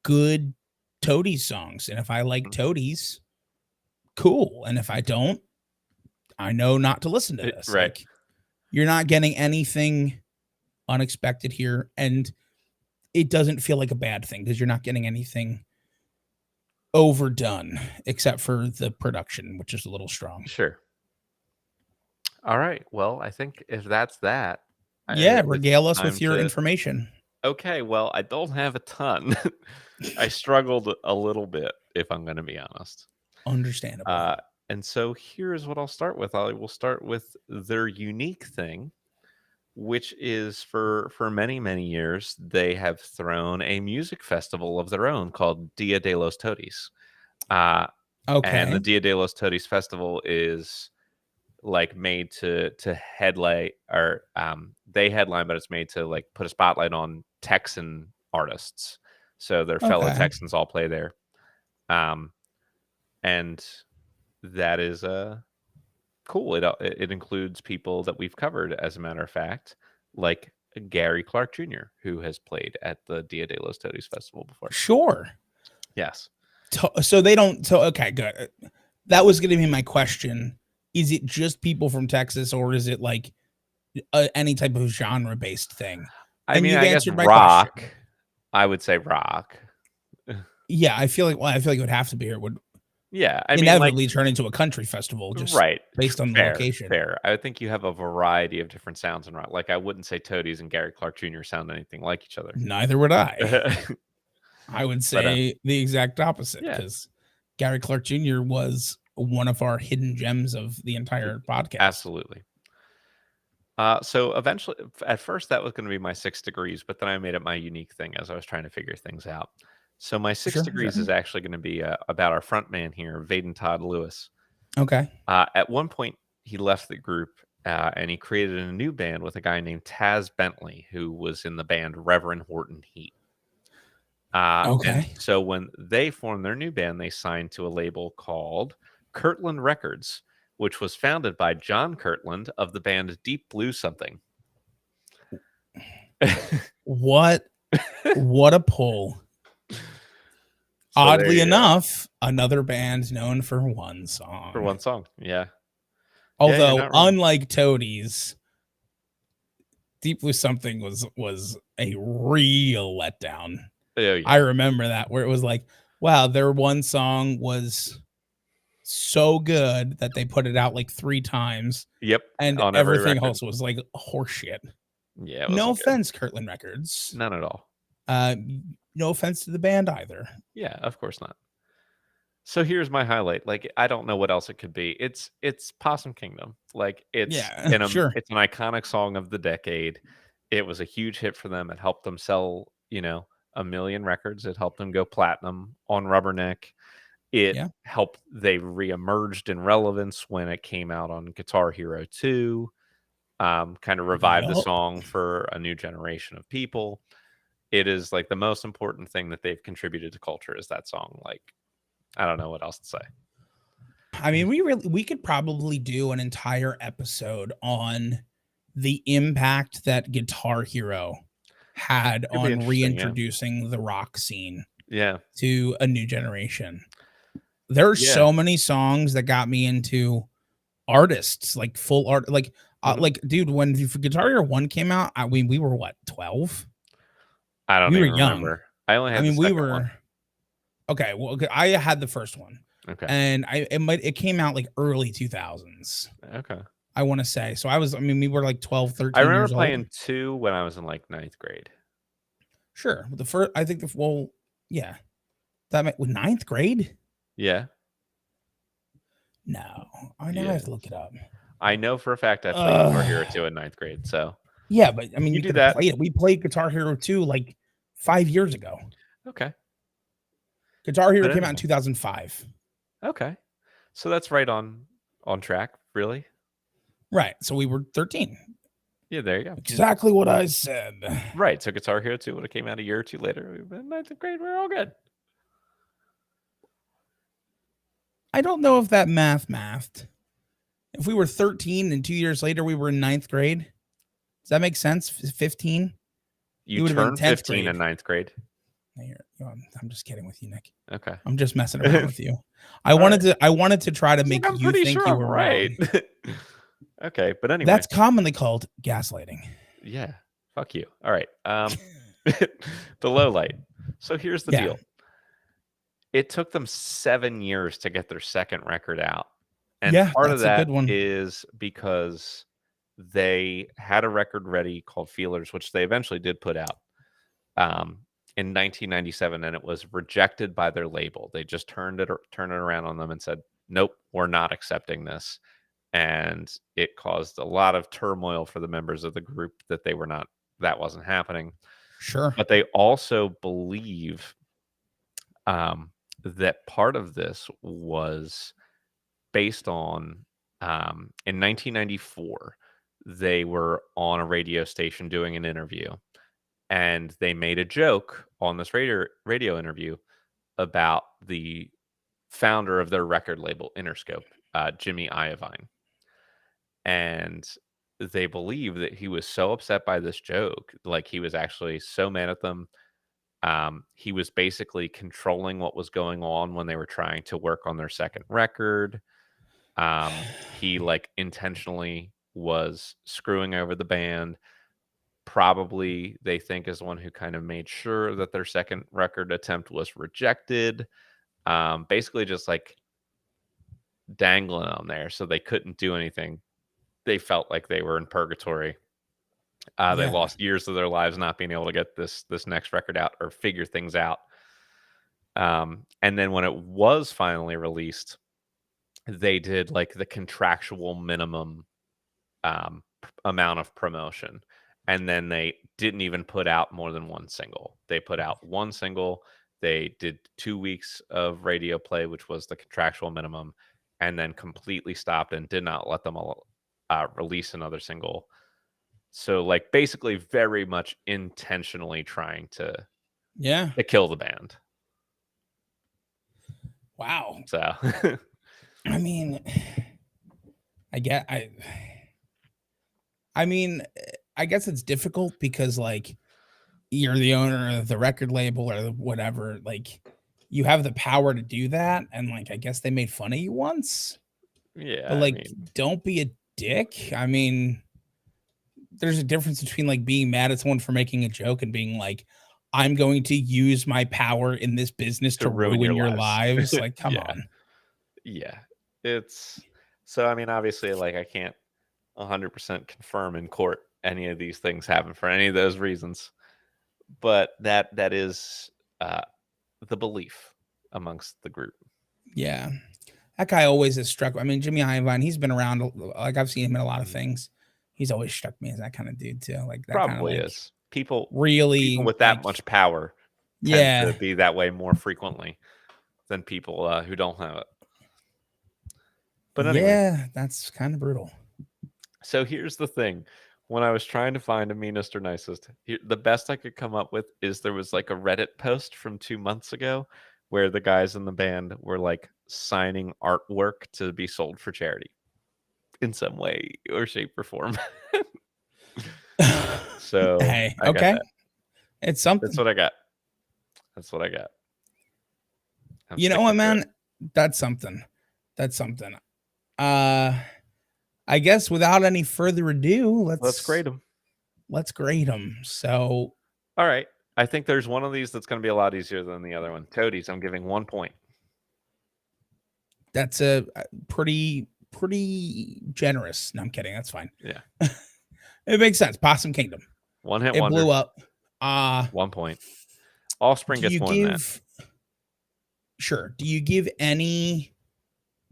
good Toadies songs. And if I like Toadies, cool. And if I don't, I know not to listen to this. Right. Like, you're not getting anything unexpected here. And it doesn't feel like a bad thing because you're not getting anything overdone except for the production, which is a little strong. Sure. All right. Well, I think if that's that. Yeah, regale us with your information. Okay, well, I don't have a ton. I struggled a little bit, if I'm going to be honest. Understandable. And so here's what I'll start with. I will start with their unique thing, which is for many, many years, they have thrown a music festival of their own called Dia de los Toadies. Okay. And the Dia de los Toadies festival is like made to headlight, or they headline, but it's made to like put a spotlight on Texan artists. So their fellow Texans all play there. And that is cool. It includes people that we've covered, as a matter of fact, like Gary Clark Jr., who has played at the Dia de los Toadies festival before. Sure. Yes. So they don't. So okay, good. That was going to be my question. Is it just people from Texas, or is it like any type of genre-based thing? I mean, I guess rock. I would say rock. Yeah, I feel like it would have to be, or it would Yeah, I mean, like, inevitably turn into a country festival just right, based on the fair, location. fair. I would think you have a variety of different sounds and rock. Like, I wouldn't say Toadies and Gary Clark Jr. sound anything like each other. Neither would I. But, I would say the exact opposite, yeah, because Gary Clark Jr. was one of our hidden gems of the entire podcast. absolutely. So eventually, at first, that was going to be my 6 degrees, but then I made it my unique thing as I was trying to figure things out. So my six Sure, degrees sure. is actually going to be about our front man here, Vaden Todd Lewis. Okay. At one point, he left the group and he created a new band with a guy named Taz Bentley, who was in the band Reverend Horton Heat. And Okay. so when they formed their new band, they signed to a label called Kirtland Records, which was founded by John Kirtland of the band Deep Blue Something. What a pull. So Oddly enough, another band known for one song. For one song, yeah. Although, yeah, unlike Toadies, Deep Blue Something was a real letdown. Oh, yeah. I remember that, where it was like, wow, their one song was so good that they put it out like 3 times. Yep. And on everything else was like horseshit. Yeah. No offense, Kirtland Records. None at all. No offense to the band either. Yeah, of course not. So here's my highlight. Like, I don't know what else it could be. It's Possum Kingdom. Like, it's sure. It's an iconic song of the decade. It was a huge hit for them. It helped them sell, 1 million records. It helped them go platinum on Rubberneck. It helped they reemerged in relevance when it came out on Guitar Hero 2. Kind of revived the song for a new generation of people. It is like the most important thing that they've contributed to culture is that song. Like, I don't know what else to say. I mean, we could probably do an entire episode on the impact that Guitar Hero had on reintroducing the rock scene to a new generation. There are so many songs that got me into artists, like full art, like like, dude, when Guitar Hero 1 came out, we were what, 12? I don't even remember. Young. I only had the second one. Okay, well, I had the first one. Okay. And it came out like early 2000s. Okay. I want to say. So we were like 12, 13 I remember years old. playing 2 when I was in like 9th grade. Sure. The first, I think yeah. That meant with 9th grade? Yeah. No. I now have to look it up. I know for a fact I played Guitar Hero 2 in 9th grade, so. Yeah, but I mean, you could play it. We played Guitar Hero 2 like 5 years ago. Okay. Guitar Hero came out in 2005. Okay. So that's right on track, really. Right. So we were 13. Yeah, there you go. Exactly what I said. Right. So Guitar Hero 2 would have came out a year or 2 later. We've been in 9th grade. We're all good. I don't know if that mathed. If we were 13 and 2 years later we were in 9th grade, does that make sense? 15? You would have been 15 in 9th grade. I'm just kidding with you, Nick. Okay. I'm just messing around with you. I wanted to try to make you think you were right. Okay, but anyway. That's commonly called gaslighting. Yeah. Fuck you. All right. The low light. So here's the deal. It took them 7 years to get their second record out. And part of that is because they had a record ready called Feelers, which they eventually did put out in 1997, and it was rejected by their label. They just turned it around on them and said, nope, we're not accepting this. And it caused a lot of turmoil for the members of the group that wasn't happening. Sure. But they also believe that part of this was based on in 1994, they were on a radio station doing an interview, and they made a joke on this radio interview about the founder of their record label, Interscope, Jimmy Iovine. And they believe that he was so upset by this joke, like he was actually so mad at them. He was basically controlling what was going on when they were trying to work on their second record. He like intentionally was screwing over the band. probably they think is the one who kind of made sure that their second record attempt was rejected. Basically just like dangling on there so they couldn't do anything. They felt like they were in purgatory. They Yeah. lost years of their lives not being able to get this next record out or figure things out. And then when it was finally released, they did like the contractual minimum amount of promotion. And then they didn't even put out more than one single. They put out one single. They did 2 weeks of radio play, which was the contractual minimum, and then completely stopped and did not let them all release another single. So, like, basically very much intentionally trying to kill the band. Wow. So, I mean, I guess it's difficult because, like, you're the owner of the record label or whatever. Like, you have the power to do that, and like, I guess they made fun of you once. Yeah, but like, don't be a dick. I mean, there's a difference between like being mad at someone for making a joke and being like, I'm going to use my power in this business to ruin your lives. Like, come on. Yeah. It's so, I mean, obviously, like, I can't 100% confirm in court any of these things happen for any of those reasons, but that is the belief amongst the group. Yeah, that guy always has struck. I mean, Jimmy Iovine, he's been around. Like, I've seen him in a lot of things. He's always struck me as that kind of dude too. Like, that probably kind of, like, is people really with that much power tend to be that way more frequently than people who don't have it. But anyway, yeah, that's kind of brutal. So here's the thing. When I was trying to find a meanest or nicest, the best I could come up with is there was like a Reddit post from 2 months ago where the guys in the band were like signing artwork to be sold for charity in some way or shape or form. So hey, I got that. It's something. That's what I got. You know what, man? That's something. I guess without any further ado, let's grade them. So, all right. I think there's one of these that's going to be a lot easier than the other one. Toadies, I'm giving 1 point. That's a pretty generous. No, I'm kidding. That's fine. Yeah. It makes sense. Possum Kingdom. One hit it wonder. Blew up. 1 point. Offspring gets more than that. Sure. Do you give any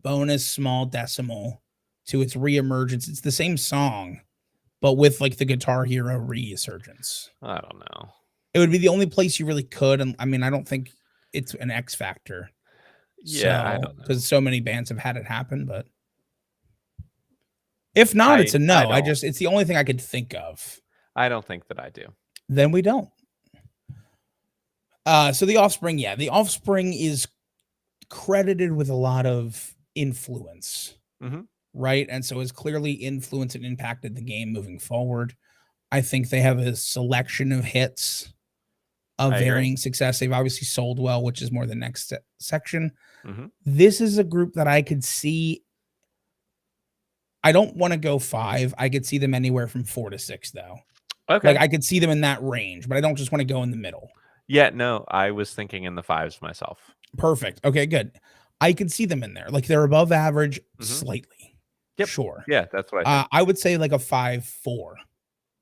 bonus small decimal to its reemergence? It's the same song, but with like the Guitar Hero resurgence. I don't know. It would be the only place you really could. And I mean, I don't think it's an X factor. Yeah, I don't know. Because so many bands have had it happen, but if not, it's a no. It's the only thing I could think of. I don't think that I do. Then we don't. So the Offspring, the Offspring is credited with a lot of influence, right? And so has clearly influenced and impacted the game moving forward. I think they have a selection of hits of varying success. They've obviously sold well, which is more the next section. This is a group that I could see. I don't want to go 5. I could see them anywhere from 4 to 6, though. Okay. Like, I could see them in that range, but I don't just want to go in the middle. Yeah, no, I was thinking in the 5s myself. Perfect. Okay, good. I could see them in there. Like, they're above average slightly. Yep. Sure. Yeah, that's what I think. I would say like a 5-4.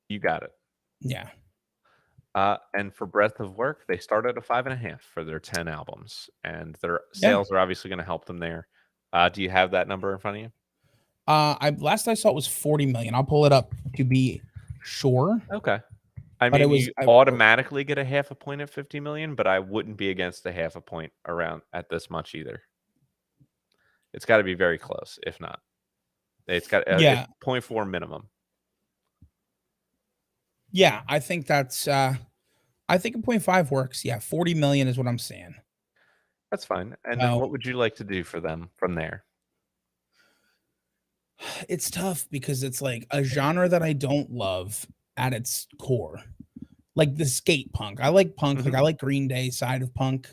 You got it. Yeah. And for breadth of work, they started at 5.5 for their 10 albums, and their sales are obviously going to help them there. Do you have that number in front of you? Last I saw it was 40 million. I'll pull it up to be sure. Okay. I mean, you automatically get a 0.5 point at 50 million, but I wouldn't be against a 0.5 point around at this much either. It's got to be very close, if not. It's got 0.4 minimum. Yeah, I think that's I think a 0.5 works. Yeah, 40 million is what I'm saying. That's fine. And then what would you like to do for them from there? It's tough because it's like a genre that I don't love at its core. Like the skate punk. I like punk. Like I like Green Day side of punk.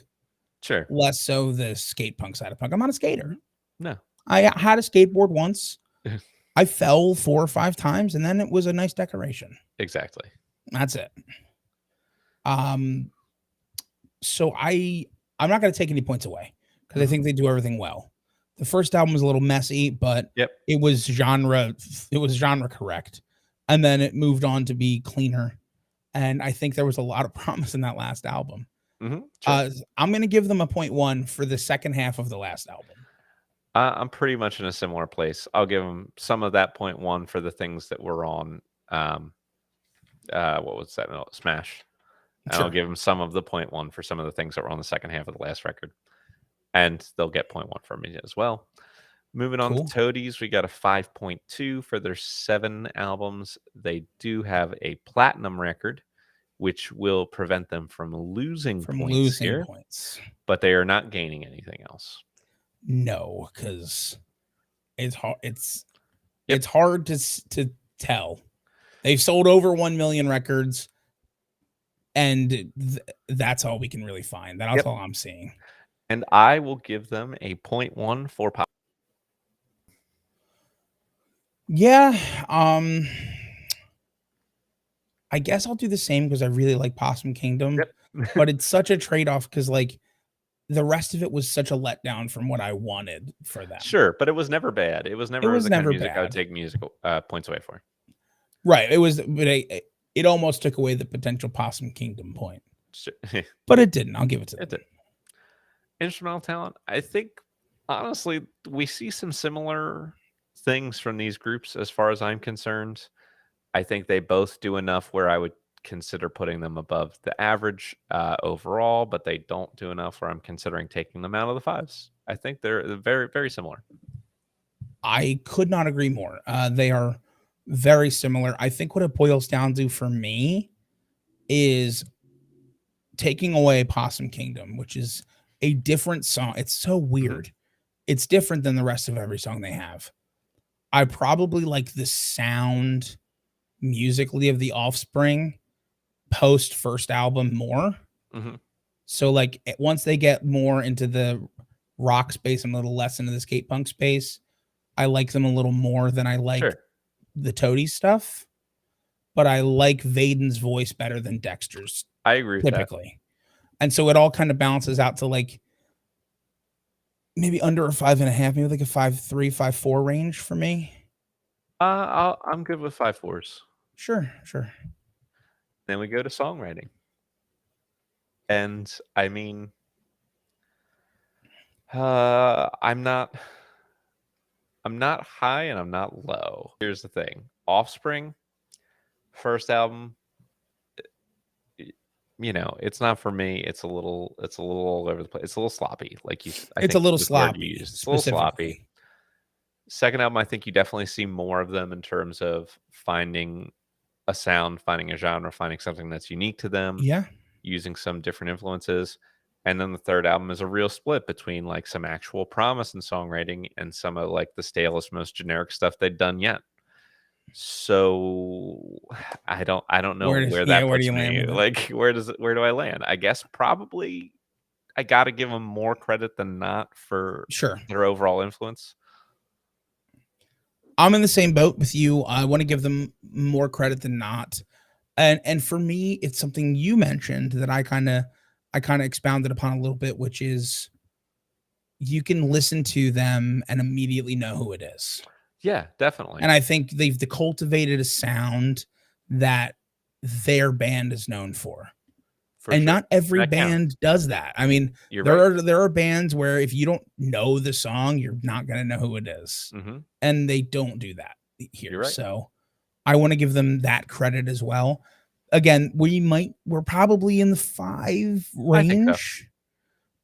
Sure. Less so the skate punk side of punk. I'm not a skater. No. I had a skateboard once. I fell 4 or 5 times, and then it was a nice decoration. Exactly. That's it. So I'm not going to take any points away because I think they do everything well. The first album was a little messy, but it was genre correct, and then it moved on to be cleaner. And I think there was a lot of promise in that last album. Sure. I'm going to give them a 0.1 for the second half of the last album. I'm pretty much in a similar place. I'll give them some of that 0.1 for the things that were on. What was that? No, Smash. Sure. I'll give them some of the 0.1 for some of the things that were on the second half of the last record, and they'll get 0.1 from me as well. Moving on to Toadies, we got a 5.2 for their 7 albums. They do have a platinum record, which will prevent them from losing points here, but they are not gaining anything else. No, because it's hard. It's hard to tell. They've sold over 1 million records, and that's all we can really find. That's all I'm seeing. And I will give them a 0.1 for pop. Yeah, I guess I'll do the same because I really like Possum Kingdom, but it's such a trade-off because like the rest of it was such a letdown from what I wanted for them. Sure, but it was never bad. It was never the kind of music I would take musical points away for. Right. It was, but it almost took away the potential Possum Kingdom point. But it didn't. I'll give it to them. It did. Instrumental talent. I think, honestly, we see some similar things from these groups as far as I'm concerned. I think they both do enough where I would consider putting them above the average overall, but they don't do enough where I'm considering taking them out of the 5s. I think they're very, very similar. I could not agree more. They are very similar. I think what it boils down to for me is taking away Possum Kingdom, which is a different song. It's so weird. It's different than the rest of every song they have. I probably like the sound musically of The Offspring post first album more. So like once they get more into the rock space and a little less into the skate punk space, I like them a little more than I like the Toadies stuff. But I like Vaden's voice better than Dexter's. I agree typically. And so it all kind of balances out to like maybe under a 5.5, maybe like a 5.3, 5.4 range for me. I'm good with 5.4s. Sure. Then we go to songwriting. And I mean, I'm not high and I'm not low. Here's the thing. Offspring, first album, it's not for me. It's a little all over the place. It's a little sloppy. It's a little sloppy. It's a little sloppy. Second album, I think you definitely see more of them in terms of finding a sound, finding a genre, finding something that's unique to them. Yeah. Using some different influences. And then the third album is a real split between like some actual promise in songwriting and some of like the stalest, most generic stuff they'd done yet. So I don't know where that puts me. Like where do I land? I guess probably I got to give them more credit than not for their overall influence. I'm in the same boat with you. I want to give them more credit than not. And for me, it's something you mentioned that I kind of expounded upon a little bit, which is you can listen to them and immediately know who it is. Yeah, definitely. And I think they've cultivated a sound that their band is known for. And not every band does that. I mean, there are bands where if you don't know the song, you're not going to know who it is. And they don't do that here. So I want to give them that credit as well. Again, we're probably in the 5 range.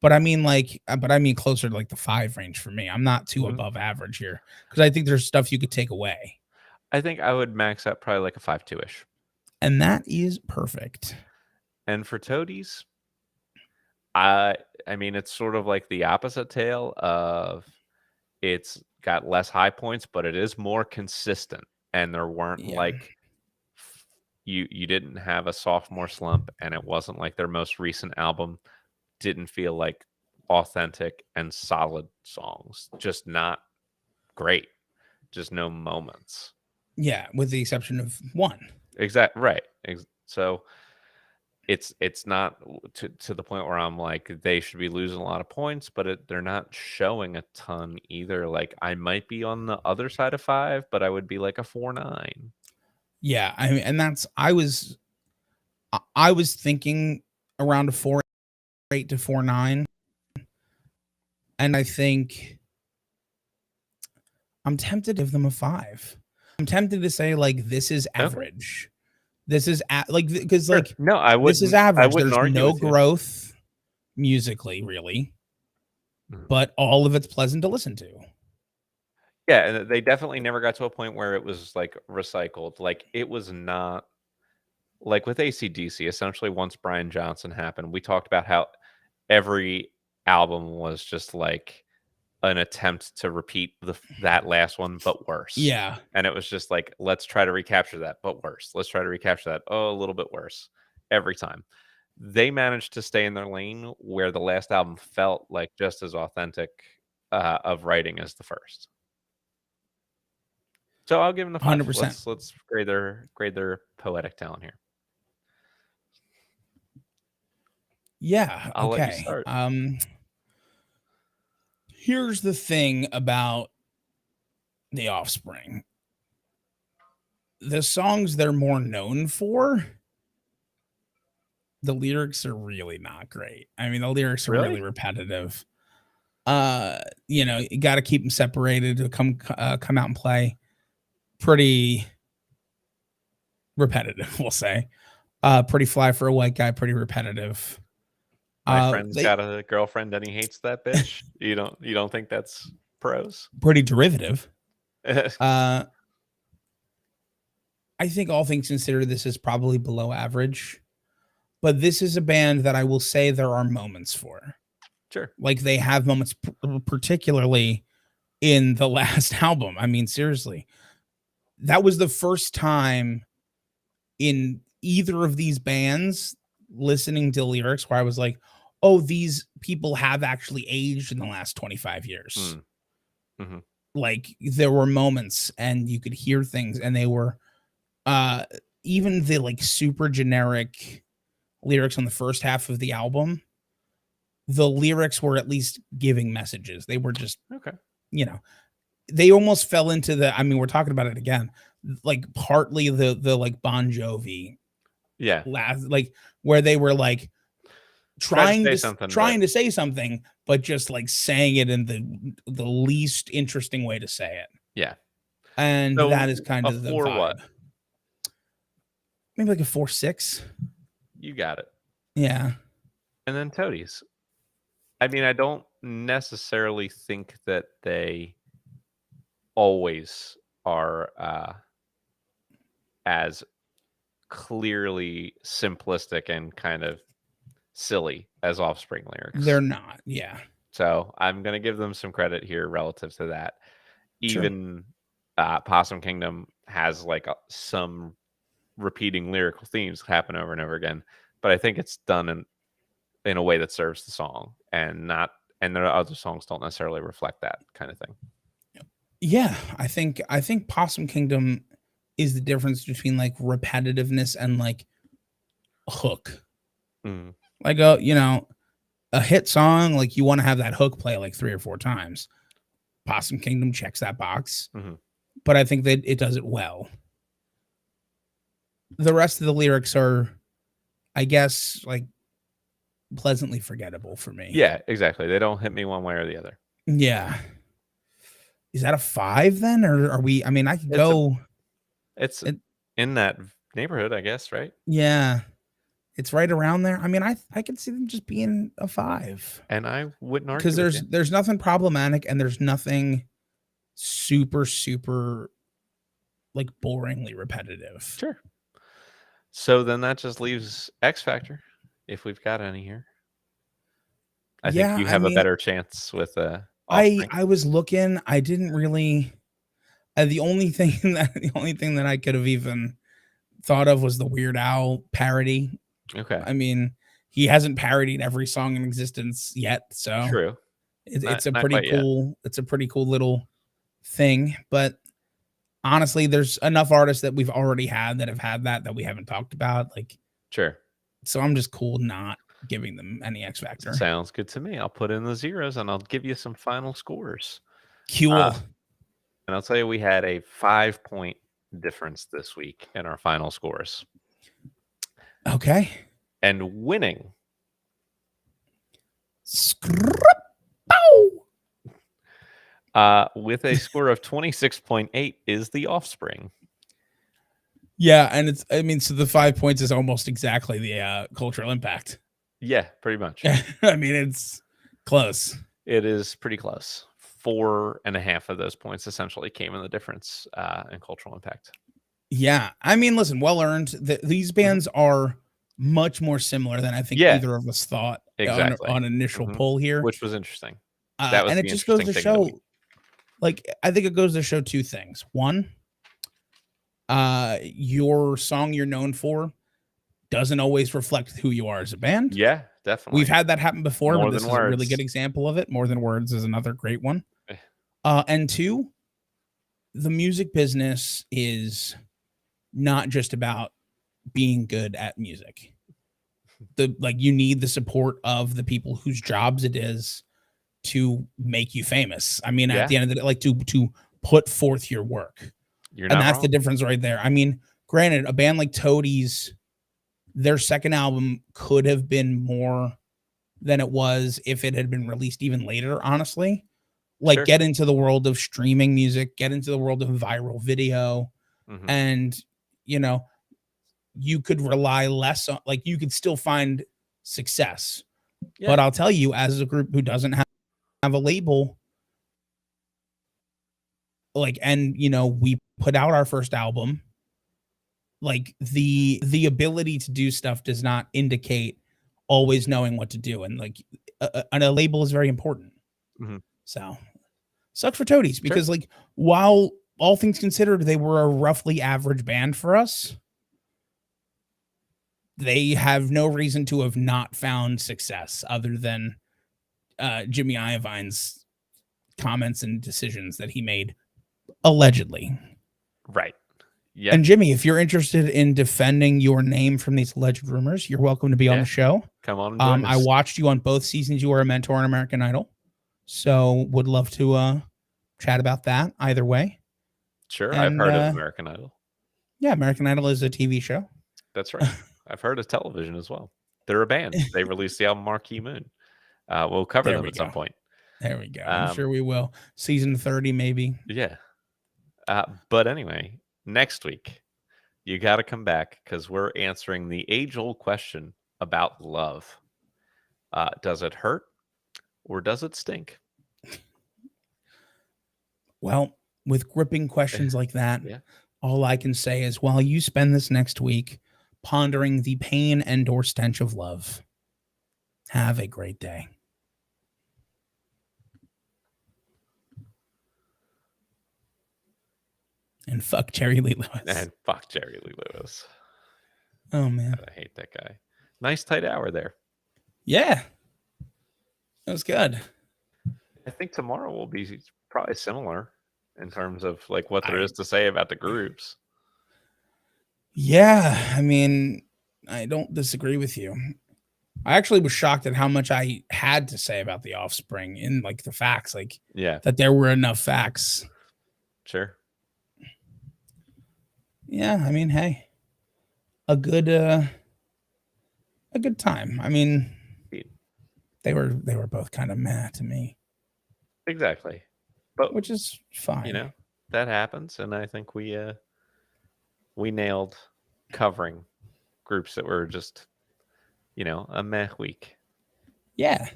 But I mean closer to like the 5 range for me. I'm not too above average here because I think there's stuff you could take away. I think I would max out probably like a 5.2-ish. And that is perfect. And for Toadies, I mean, it's sort of like the opposite tale of it's got less high points, but it is more consistent. And there weren't like you didn't have a sophomore slump, and it wasn't like their most recent album didn't feel like authentic and solid songs. Just not great. Just no moments. Yeah, with the exception of one. Exactly right. So it's not to the point where I'm like they should be losing a lot of points, but they're not showing a ton either. Like I might be on the other side of 5, but I would be like a 4.9. Yeah, I mean, and that's I was thinking around a 4.8 to 4.9, and I think I'm tempted to give them a 5. I'm tempted to say like this is average. Okay. This is because Sure. like no, I wouldn't. This is average. I wouldn't There's argue no with you. growth musically, really, but all of it's pleasant to listen to. Yeah, and they definitely never got to a point where it was like recycled. Like it was not like with AC/DC. Essentially, once Brian Johnson happened, we talked about how every album was just like an attempt to repeat that last one, but worse. Yeah. And it was just like, let's try to recapture that, but worse. Let's try to recapture that. Oh, a little bit worse every time. They managed to stay in their lane where the last album felt like just as authentic of writing as the first. So I'll give them the 5. 100%. Let's grade their poetic talent here. Yeah. I'll okay. let you start. Here's the thing about The Offspring. The songs they're more known for, the lyrics are really not great. I mean, the lyrics are really repetitive. You know, you got to keep them separated to come out and play. Pretty repetitive, we'll say. Pretty fly for a white guy, pretty repetitive. My friend's got a girlfriend and he hates that bitch. You don't think that's prose? Pretty derivative. I think all things considered, this is probably below average. But this is a band that I will say there are moments for. Sure. Like they have moments, particularly in the last album. I mean, seriously, that was the first time in either of these bands listening to lyrics where I was like, oh, these people have actually aged in the last 25 years. Mm-hmm. Like there were moments and you could hear things and they were even the like super generic lyrics on the first half of the album. The lyrics were at least giving messages. They were just, you know, they almost fell into the, I mean, we're talking about it again, like partly the like Bon Jovi. Yeah. Like where they were like trying to say something, but just like saying it in the least interesting way to say it. Yeah. And so that is kind of the vibe. What? Maybe like a 4.6. You got it. Yeah. And then Toadies. I mean, I don't necessarily think that they always are as clearly simplistic and kind of silly as Offspring lyrics. They're not. Yeah. So I'm going to give them some credit here relative to that. Even Possum Kingdom has like some repeating lyrical themes happen over and over again, but I think it's done in a way that serves the song and their other songs don't necessarily reflect that kind of thing. Yeah, I think Possum Kingdom is the difference between like repetitiveness and like hook. Like a hit song, like you want to have that hook play like 3 or 4 times. Possum Kingdom checks that box, but I think that it does it well. The rest of the lyrics are, I guess, like pleasantly forgettable for me. Yeah, exactly. They don't hit me one way or the other. Yeah. Is that a 5 then? Or are we, I mean, I could go. It's in that neighborhood, I guess, right? Yeah. It's right around there. I mean, I could see them just being a 5. And I wouldn't argue because there's nothing problematic and there's nothing super, super like boringly repetitive. Sure. So then that just leaves X Factor, if we've got any here. I think you have a better chance with I was looking. I didn't really. The only thing that I could have even thought of was the Weird Al parody. Okay. I mean, he hasn't parodied every song in existence yet, so true. It's a pretty cool. It's a pretty cool little thing, but honestly, there's enough artists that we've already had that have had that we haven't talked about. Like Sure. So I'm just cool not giving them any X factor. Sounds good to me. I'll put in the zeros and I'll give you some final scores. Cool. And I'll tell you, we had a 5-point difference this week in our final scores. Okay. And winning with a score of 26.8 is The Offspring. Yeah, and so the 5 points is almost exactly the cultural impact. Yeah, pretty much. I mean, it's close. It is pretty close. 4.5 of those points essentially came in the difference in cultural impact. Yeah, I mean, listen, well earned. These bands are much more similar than I think either of us thought on initial pull here, which was interesting. That was and it just goes to show, like, I think it goes to show two things. One, your song you're known for doesn't always reflect who you are as a band. Yeah, definitely. We've had that happen before, but this is a really good example of it. More Than Words is another great one. And two, the music business is not just about being good at music. You need the support of the people whose jobs it is to make you famous. I mean, at the end of the day, like to put forth your work. And that's the difference right there. I mean, granted, a band like Toadies, their second album could have been more than it was if it had been released even later, honestly. Like, get into the world of streaming music, get into the world of viral video, and, you know, you could rely less on, like, you could still find success. But I'll tell you, as a group who doesn't have a label, like, and, you know, we put out our first album, like, the ability to do stuff does not indicate always knowing what to do. And, like, a label is very important. So sucks for Toadies because, like, while all things considered, they were a roughly average band for us, they have no reason to have not found success other than Jimmy Iovine's comments and decisions that he made allegedly. Right. Yeah. And Jimmy, if you're interested in defending your name from these alleged rumors, you're welcome to be on the show. Come on. And I watched you on both seasons. You were a mentor on American Idol. So would love to chat about that either way. Sure. And, I've heard of American Idol. Yeah, American Idol is a TV show. That's right. I've heard of television as well. They're a band. They released the album Marquee Moon. We'll cover them at some point. There we go. I'm sure we will. Season 30, maybe. Yeah. But anyway, next week, you got to come back because we're answering the age-old question about love. Does it hurt or does it stink? Well, with gripping questions like that, all I can say is while you spend this next week pondering the pain and or stench of love, have a great day. And fuck Jerry Lee Lewis. And fuck Jerry Lee Lewis. Oh, man. I hate that guy. Nice tight hour there. Yeah. That was good. I think tomorrow will be probably similar in terms of like what there is to say about the groups. Yeah. I mean, I don't disagree with you. I actually was shocked at how much I had to say about The Offspring in like the facts, like that there were enough facts. Sure. Yeah, I mean, hey, a good time. I mean, they were both kind of meh to me. Exactly. But which is fine. You know, that happens, and I think we nailed covering groups that were just, you know, a meh week. Yeah.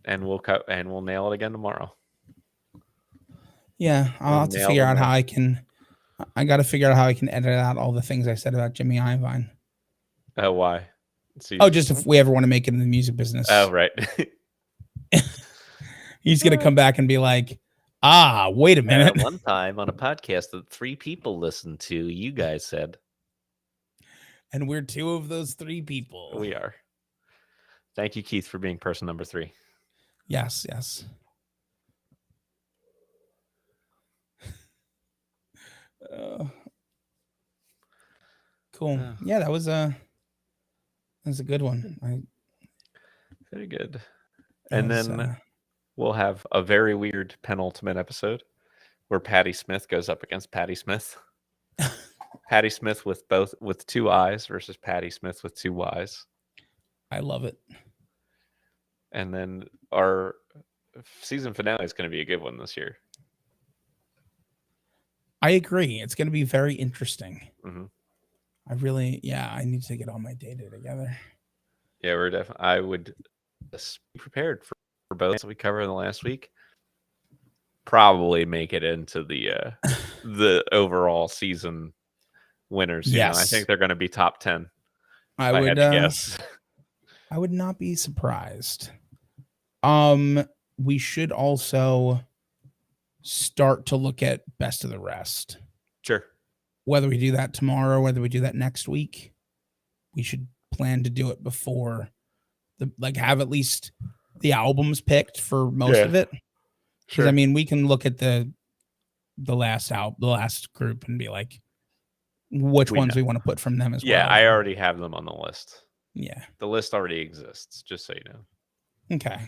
And we'll nail it again tomorrow. Yeah, I'll have to figure out how I can. I got to figure out how I can edit out all the things I said about Jimmy Iovine. Oh, why? Just if we ever want to make it in the music business. Oh, right. He's gonna come back and be like, wait a minute. One time on a podcast that 3 people listened to, you guys said. And we're 2 of those 3 people. We are. Thank you, Keith, for being person number 3. Yes, yes. Cool. Yeah, that was a good one. Very good. And then we'll have a very weird penultimate episode where Patty Smith goes up against Patty Smith. Patty Smith with 2 eyes versus Patty Smith with 2 Y's. I love it. And then our season finale is going to be a good one this year. I agree. It's going to be very interesting. Mm-hmm. I need to get all my data together. Yeah, we're definitely. I would be prepared for both that we covered in the last week. Probably make it into the overall season winners. Yes, I think they're going to be top 10. I would guess. I would not be surprised. We should also start to look at best of the rest. Sure. Whether we do that tomorrow, whether we do that next week, we should plan to do it before have at least the albums picked for most of it. Because I mean, we can look at the last group and be like, which ones we want to put from them as well. Yeah, I already have them on the list. Yeah, the list already exists. Just so you know. Okay.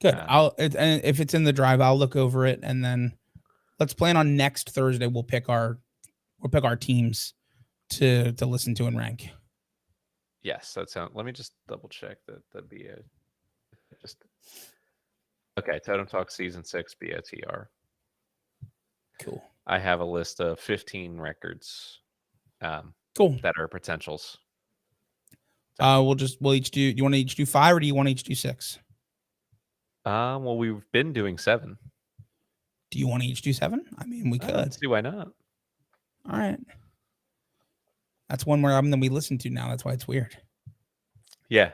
Good. And if it's in the drive, I'll look over it, and then let's plan on next Thursday. We'll pick our teams to listen to and rank. Yes, that sounds. Let me just double check that'd be it. Okay. Totem Talk season 6 BOTR. Cool. I have a list of 15 records. Cool. That are potentials. So. We'll each do. You want to each do 5, or do you want to each do 6? Well, we've been doing 7. Do you want to each do 7? I mean, we could. Let's see, why not? All right. That's one more album than we listen to now. That's why it's weird. Yeah.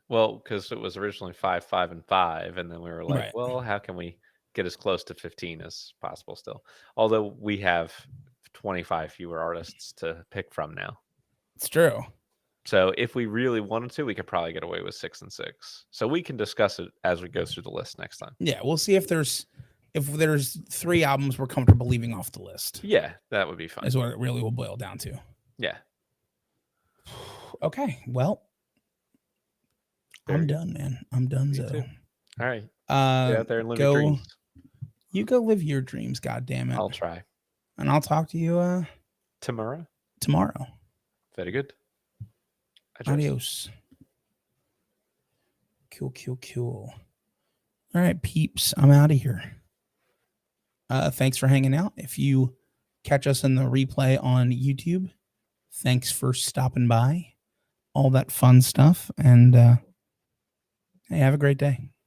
Well, because it was originally 5, 5, and 5, and then we were like, well, how can we get as close to 15 as possible still? Although we have 25 fewer artists to pick from now. It's true. So if we really wanted to, we could probably get away with 6 and 6. So we can discuss it as we go through the list next time. Yeah, we'll see if there's 3 albums we're comfortable leaving off the list. Yeah, that would be fun. Is what it really will boil down to. Yeah. Okay, well, I'm done, man. I'm done. All right. Get out there and live your dreams. You go live your dreams, goddammit. I'll try. And I'll talk to you tomorrow. Very good. Adios. Cool. All right, peeps. I'm out of here. Thanks for hanging out. If you catch us in the replay on YouTube, thanks for stopping by. All that fun stuff. And hey, have a great day.